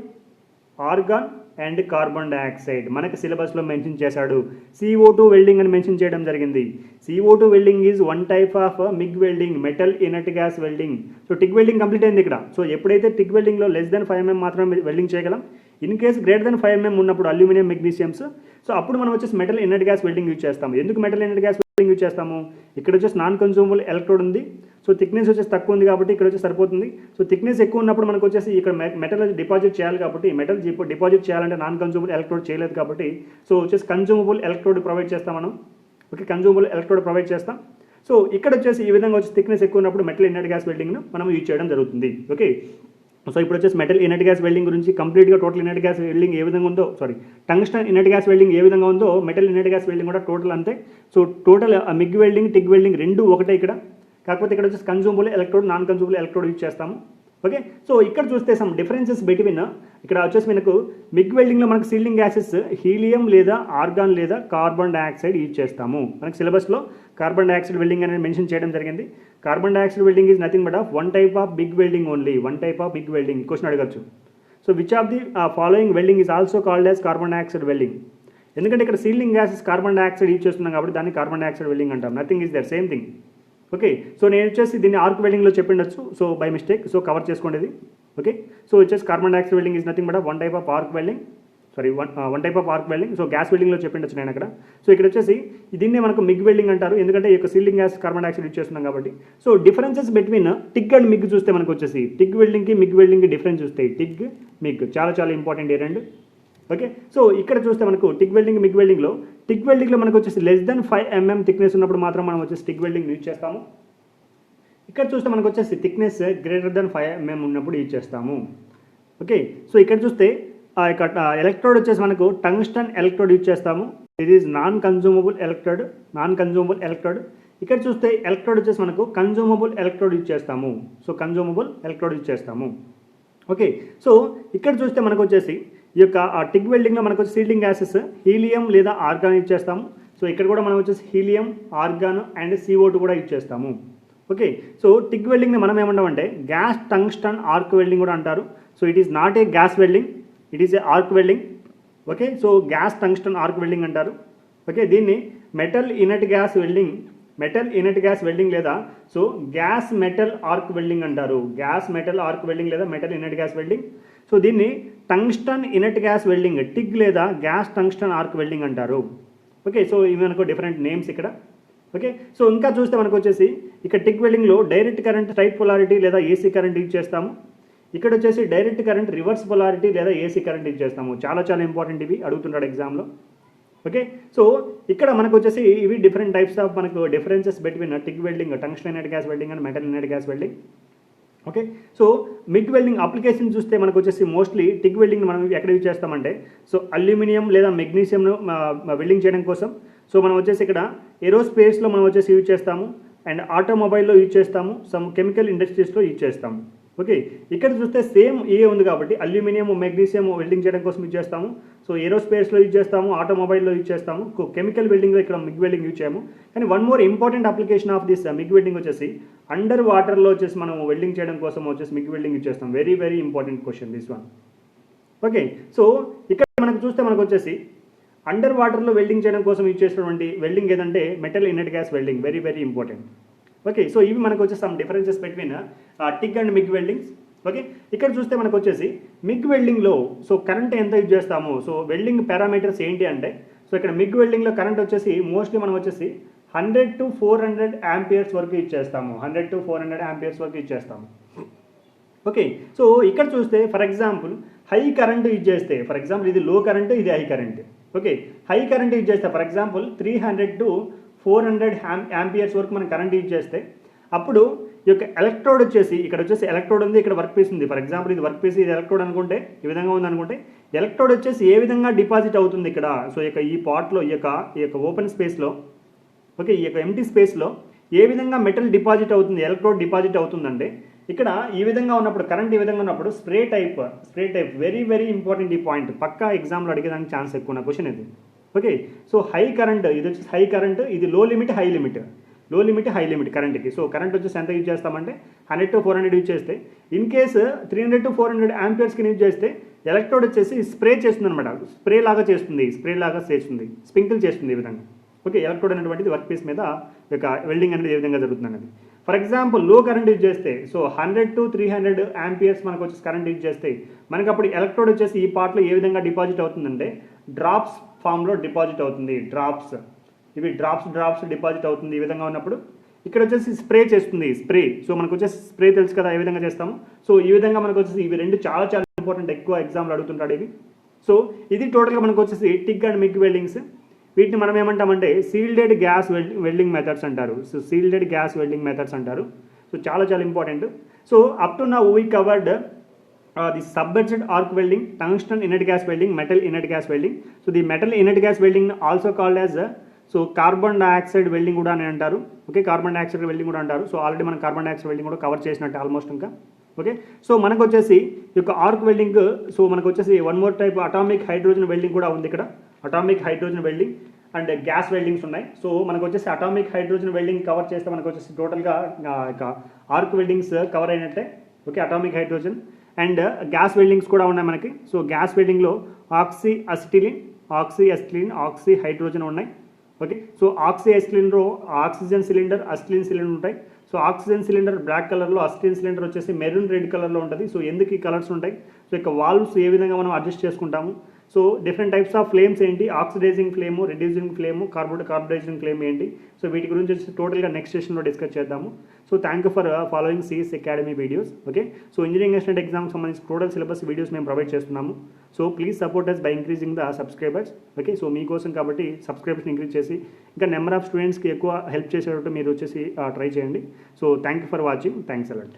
organ, and carbon dioxide మనకి సిలబస్లో మెన్షన్ చేశాడు. CO2 వెల్డింగ్ అని మెన్షన్ చేయడం జరిగింది. CO2 welding is one type of MiG welding, metal inert gas welding. So TIG welding complete అయింది ఇక్కడ. సో ఎప్పుడైతే టిగ్ వెల్డింగ్లో లెస్ దెన్ 5 mm మాత్రమే వెల్డింగ్ చేయగలం. In case greater than 5 mm ఉన్నప్పుడు అల్యూమినియం మెగ్నీషియమ్స్. సో అప్పుడు మనం వచ్చేసి metal inert gas welding use చేస్తాము. ఎందుకు metal inert gas welding use చేస్తాము? ఇక్కడ వచ్చేసి నాన్ కన్జ్యూమబుల్ ఎలక్ట్రోడ్ ఉంది. సో థిక్నెస్ వచ్చేసి తక్కువ ఉంది కాబట్టి ఇక్కడ వచ్చి సరిపోతుంది. సో థిక్నెస్ ఎక్కువ ఉన్నప్పుడు మనకు వచ్చేసి ఇక్కడ మెటల్ డిపాజిట్ చేయాలి కాబట్టి మెటల్ డిపాజిట్ చేయాలంటే నాన్ కన్జ్యూమబుల్ ఎలక్ట్రోడ్ చేయలేదు కాబట్టి సో వచ్చేసి కన్జ్యూమబుల్ ఎలక్ట్రోడ్ ప్రొవైడ్ చేస్తాం మనం. ఓకే, కన్జ్యూమబుల్ ఎలక్ట్రోడ్ ప్రొవైడ్ చేస్తాం. సో ఇక్కడ వచ్చేసి ఈ విధంగా వచ్చి థిక్నెస్ ఎక్కువ ఉన్నప్పుడు మెటల్ ఇనర్ట్ గ్యాస్ వెల్డింగ్ను మనం యూజ్ చేయడం జరుగుతుంది. ఓకే, సో ఇప్పుడు వచ్చేసి మెటల్ ఇనర్ట్ గ్యాస్ వెల్డింగ్ గురించి కంప్లీట్గా టోటల్ ఇనర్ట్ గ్యాస్ వెల్డింగ్ ఏ విధంగా ఉందో, టంగ్స్టన్ ఇనర్ట్ గ్యాస్ వెల్డింగ్ ఏ విధంగా ఉందో మెటల్ ఇనర్ట్ గ్యాస్ వెల్డింగ్ కూడా టోటల్ అంతే. So total MiG welding TIG welding రెండు ఒకటే ఇక్కడ. కాకపోతే ఇక్కడ వచ్చేసి consumable electrode non consumable electrode use చేస్తాము. ఓకే, సో ఇక్కడ చూస్తే సమ్ డిఫరెన్సెస్ బిట్వీన్ ఇక్కడ వచ్చేసి మనకు మిగ్ వెల్డింగ్లో మనకు సీల్డింగ్ గ్యాసెస్ హీలియం లేదా ఆర్గాన్ లేదా కార్బన్ డైఆక్సైడ్ యూజ్ చేస్తాము. మనకు సిలబస్లో కార్బన్ డైఆక్సైడ్ వెల్డింగ్ అనేది మెన్షన్ చేయడం జరిగింది. Carbon dioxide welding is nothing but of one type of big welding only, one type of big welding. Question అడగచ్చు. So which of the following welding is also called as carbon dioxide welding? ఎందుకంటే ఇక్కడ సీల్డింగ్ గ్యాసెస్ కార్బన్ డైఆక్సైడ్ యూజ్ చేస్తున్నాం కాబట్టి దాన్ని కార్బన్ డైఆక్సైడ్ వెల్డింగ్ అంటాం. Nothing is there, same thing. Okay, so నేను వచ్చేసి దీన్ని ఆర్క్ వెల్డింగ్లో చెప్పిండొచ్చు. So by mistake, so cover చేసుకోండి ఇది. ఓకే, సో వచ్చేసి carbon dioxide welding is nothing but one type of arc welding, one type of arc welding. So gas వెల్డింగ్లో చెప్పిండొచ్చు నేను అక్కడ. సో ఇక్కడ వచ్చేసి దీన్నే మనకు మిగ్ వెల్డింగ్ అంటారు, ఎందుకంటే ఈ యొక్క సీల్డింగ్ గ్యాస్ కార్బన్ డైఆక్సైడ్ యూజ్ చేస్తున్నాం కాబట్టి. So differences between TIG and MiG చూస్తే మనకు వచ్చేసి టిగ్ వెల్డింగ్కి మిగ్ వెల్డింగ్కి డిఫరెన్స్ చూస్తాయి. టిగ్ మిగ్ చాలా చాలా ఇంపార్టెంట్ ఈ రెండు. ఓకే, సో ఇక్కడ చూస్తే మనకు టిగ్ వెల్డింగ్ మిగ్ వెల్డింగ్లో మనకు వచ్చేసి లెస్ దెన్ 5 mm థిక్నెస్ ఉన్నప్పుడు మాత్రం మనం వచ్చేసి టిగ్ వెల్డింగ్ యూజ్ చేస్తాము. ఇక్కడ చూస్తే మనకు వచ్చేసి థిక్నెస్ గ్రేటర్ దెన్ 5 mm ఉన్నప్పుడు యూజ్ చేస్తాము. ఓకే, సో ఇక్కడ చూస్తే ఇక్కడ ఎలక్ట్రోడ్ వచ్చేసి మనకు టంగ్స్టన్ ఎలక్ట్రోడ్ యూజ్ చేస్తాము. ఇది ఈజ్ నాన్ కన్జ్యూమబుల్ ఎలక్ట్రోడ్. ఇక్కడ చూస్తే ఎలక్ట్రోడ్ వచ్చేసి మనకు కన్జ్యూమబుల్ ఎలక్ట్రోడ్ యూజ్ చేస్తాము. సో కన్జ్యూమబుల్ ఎలక్ట్రోడ్ యూజ్ చేస్తాము. ఓకే, సో ఇక్కడ చూస్తే మనకు వచ్చేసి ఈ యొక్క టిగ్ వెల్డింగ్లో మనకు వచ్చి సీల్డింగ్ గ్యాసెస్ హీలియం లేదా ఆర్గాన్ యూజ్ చేస్తాము. సో ఇక్కడ కూడా మనం వచ్చేసి హీలియం, ఆర్గాన్ అండ్ CO2 కూడా యూజ్ చేస్తాము. ఓకే, సో టిగ్ వెల్డింగ్ని మనం ఏమంటామంటే గ్యాస్ టంగ్స్టన్ ఆర్క్ వెల్డింగ్ కూడా అంటారు. So it is not a gas welding, it is a arc welding. Okay, so gas tungsten arc welding అంటారు. ఓకే, దీన్ని మెటల్ ఇనర్ట్ గ్యాస్ వెల్డింగ్ లేదా so gas metal arc welding అంటారు. గ్యాస్ మెటల్ ఆర్క్ వెల్డింగ్ లేదా metal inert gas welding. So దీన్ని tungsten inert gas welding, TIG లేదా గ్యాస్ టంగ్స్టన్ ఆర్క్ వెల్డింగ్ అంటారు. ఓకే, సో ఇవి మనకు డిఫరెంట్ నేమ్స్ ఇక్కడ. ఓకే, సో ఇంకా చూస్తే మనకు వచ్చేసి ఇక్కడ టిగ్ వెల్డింగ్లో డైరెక్ట్ కరెంట్ స్ట్రైట్ పొలారిటీ లేదా AC కరెంట్ యూజ్ చేస్తాము. ఇక్కడ వచ్చేసి డైరెక్ట్ కరెంట్ రివర్స్ పొలారిటీ లేదా AC కరెంట్ యూజ్ చేస్తాము. చాలా చాలా ఇంపార్టెంట్, ఇవి అడుగుతుంటాడు ఎగ్జామ్లో. ఓకే, సో ఇక్కడ మనకు వచ్చేసి ఇవి డిఫరెంట్ టైప్స్ ఆఫ్ మనకు differences between TIG welding, tungsten inert gas welding and metal inert gas welding. Okay, so MiG welding application చూస్తే మనకు వచ్చేసి మోస్ట్లీ టిగ్ వెల్డింగ్ మనం ఎక్కడ యూజ్ చేస్తామంటే సో అల్యూమినియం లేదా మెగ్నీషియంను వెల్డింగ్ చేయడం కోసం. సో మనం వచ్చేసి ఇక్కడ ఏరోస్పేస్లో మనం వచ్చేసి యూజ్ చేస్తాము అండ్ ఆటోమొబైల్లో యూజ్ చేస్తాము, సమ్ కెమికల్ ఇండస్ట్రీస్లో యూజ్ చేస్తాము. ఓకే, ఇక్కడ చూస్తే సేమ్ ఉంది కాబట్టి అల్యూమినియం మెగ్నీషియం వెల్డింగ్ చేయడం కోసం యూజ్ చేస్తాము. సో ఏరోస్పేస్లో యూజ్ చేస్తాము, ఆటోమొబైల్లో యూజ్ చేస్తాము, కెమికల్ వెల్డింగ్లో ఇక్కడ మిగ్ వెల్డింగ్ యూజ్ చేయము. కానీ one more important application of this MiG welding వచ్చేసి అండర్ వాటర్లో వచ్చేసి మనం వెల్డింగ్ చేయడం కోసం వచ్చేసి మిగ్ వెల్డింగ్ యూజ్ చేస్తాం. Very very important question this one. Okay, so ఇక్కడ మనకు చూస్తే మనకు వచ్చేసి అండర్ వాటర్లో వెల్డింగ్ చేయడం కోసం యూజ్ చేసినటువంటి వెల్డింగ్ ఏదంటే metal inert gas welding. Very very important. Okay, so ఇవి మనకు వచ్చేసి some differences between TIG and MiG weldings. Okay, ఇక్కడ చూస్తే మనకు వచ్చేసి మిగ్ వెల్డింగ్లో సో కరెంట్ ఎంత యూజ్ చేస్తాము, సో వెల్డింగ్ పారామీటర్స్ ఏంటి అంటే సో ఇక్కడ మిగ్ వెల్డింగ్లో కరెంట్ వచ్చేసి మోస్ట్లీ మనం వచ్చేసి 100 to 400 amperes వరకు యూజ్ చేస్తాము. 100 to 400 amperes వరకు యూజ్ చేస్తాము. ఓకే, సో ఇక్కడ చూస్తే for example high current use చేస్తే, ఫర్ ఎగ్జాంపుల్ ఇది లో కరెంట్, ఇది high current. Okay, high current use చేస్తే ఫర్ ఎగ్జాంపుల్ 300 to 400 amperes వరకు మనం కరెంట్ యూజ్ చేస్తే అప్పుడు ఈ యొక్క ఎలక్ట్రోడ్ వచ్చేసి ఇక్కడ వచ్చేసి ఎలక్ట్రోడ్ ఉంది, ఇక్కడ వర్క్ పీస్ ఉంది. ఫర్ ఎగ్జాంపుల్ ఇది వర్క్ పీస్, ఇది ఎలక్ట్రోడ్ అనుకుంటే ఈ విధంగా ఉంది అనుకుంటే ఎలక్ట్రోడ్ వచ్చేసి ఏ విధంగా డిపాజిట్ అవుతుంది ఇక్కడ. సో ఈ పార్ట్లో ఈ యొక్క ఓపెన్ స్పేస్లో, ఓకే, ఈ యొక్క ఎంటీ స్పేస్లో ఏ విధంగా మెటల్ డిపాజిట్ అవుతుంది, ఎలక్ట్రోడ్ డిపాజిట్ అవుతుందంటే ఇక్కడ ఈ విధంగా ఉన్నప్పుడు కరెంట్ ఈ విధంగా ఉన్నప్పుడు spray type very very important. ఈ పాయింట్ పక్కా ఎగ్జామ్లో అడిగేదానికి ఛాన్స్ ఎక్కువ నా క్వశ్చన్ ఇది. ఓకే, సో హై కరెంట్, ఇది వచ్చేసి హై కరెంట్, ఇది లో లిమిట్ హై లిమిట్ కరెంట్కి. సో కరెంట్ వచ్చేసి ఎంత యూజ్ చేస్తామంటే 100 to 400 యూజ్ చేస్తే, ఇన్ కేసు 300 to 400 amperesకి యూజ్ చేస్తే ఎలక్ట్రోడ్ వచ్చేసి స్ప్రే చేస్తుంది అనమాట, స్ప్రే లాగా చేస్తుంది, స్ప్రింకిల్ చేస్తుంది ఈ విధంగా. ఓకే, ఎలక్ట్రోడ్ అనేటువంటిది వర్క్ పీస్ మీద యొక్క వెల్డింగ్ అనేది ఏ విధంగా జరుగుతుంది అనేది. For example low current use చేస్తే, సో 100 to 300 ఆంపియర్స్ మనకు వచ్చేసి కరెంట్ యూజ్ చేస్తే మనకు అప్పుడు ఎలక్ట్రోడ్ వచ్చేసి ఈ పార్ట్లో ఏ విధంగా డిపాజిట్ అవుతుందంటే డ్రాప్స్ ఫామ్లో డిపాజిట్ అవుతుంది. ఇవి డ్రాప్స్ డిపాజిట్ అవుతుంది. ఈ విధంగా ఉన్నప్పుడు ఇక్కడ వచ్చేసి స్ప్రే చేస్తుంది, సో మనకు వచ్చేసి స్ప్రే తెలుసు కదా ఏ విధంగా చేస్తాము. సో ఈ విధంగా మనకు వచ్చేసి ఇవి రెండు చాలా చాలా ఇంపార్టెంట్, ఎక్కువ ఎగ్జామ్లు అడుగుతుంటాడు ఇవి. సో ఇది టోటల్గా మనకు వచ్చేసి టిగ్ అండ్ మిగ్ వెల్డింగ్స్. వీటిని మనం ఏమంటామంటే సీల్డెడ్ గ్యాస్ వెల్డింగ్ మెథడ్స్ అంటారు. సో చాలా చాలా important. So up to now we covered the submerged arc welding, tungsten inert gas welding, metal inert gas welding. So the metal inert gas welding also called as so carbon dioxide welding కూడా అని అంటారు. ఓకే, కార్బన్ డైఆక్సైడ్ వెల్డింగ్ కూడా అంటారు. సో ఆల్రెడీ మనం కార్బన్ డైఆక్సైడ్ వెల్డింగ్ కూడా కవర్ చేసినట్టు ఆల్మోస్ట్ ఇంకా. ఓకే, సో మనకు వచ్చేసి ఈ యొక్క ఆర్క్ వెల్డింగ్, సో మనకు వచ్చేసి one more type atomic hydrogen welding కూడా ఉంది ఇక్కడ. Atomic hydrogen welding and gas weldings ఉన్నాయి. సో మనకు వచ్చేసి అటామిక్ హైడ్రోజన్ వెల్డింగ్ కవర్ చేస్తే మనకు వచ్చేసి టోటల్గా ఆర్క్ వెల్డింగ్స్ కవర్ అయినట్టే. Okay, atomic hydrogen and gas weldings కూడా ఉన్నాయి మనకి. సో గ్యాస్ వెల్డింగ్లో ఆక్సీ అసిటిలిన్, ఆక్సీ హైడ్రోజన్ ఉన్నాయి. ఓకే, సో ఆక్సీ అసిటిలిన్లో ఆక్సిజన్ సిలిండర్, అసిటిలిన్ సిలిండర్ ఉంటాయి. సో ఆక్సిజన్ సిలిండర్ బ్లాక్ కలర్లో, అసిటిలిన్ సిలిండర్ వచ్చేసి మెరూన్ రెడ్ కలర్లో ఉంటుంది. సో ఎందుకు ఈ కలర్స్ ఉంటాయి, సో ఇక వాల్వ్స్ ఏ విధంగా మనం అడ్జస్ట్ చేసుకుంటాము, so different types of flames ఏంటి, oxidising flame, reducing flame, carburising flame ఏంటి, సో వీటి గురించి వచ్చి టోటల్గా నెక్స్ట్ సెషన్లో డిస్కస్ చేద్దాము. So thank you for following CS academy videos. Okay, so engineering assistant ఎగ్జామ్కి సంబంధించి టోటల్ సిలబస్ వీడియోస్ మేము ప్రొవైడ్ చేస్తున్నాము. So please support us by increasing the subscribers. Okay, so మీకోసం కాబట్టి సబ్స్క్రైబర్స్ ఇంక్రీజ్ చేసి ఇంకా నెంబర్ ఆఫ్ స్టూడెంట్స్కి ఎక్కువ హెల్ప్ చేసేటట్టు మీరు వచ్చేసి ట్రై చేయండి. So thank you for watching. Thanks a lot.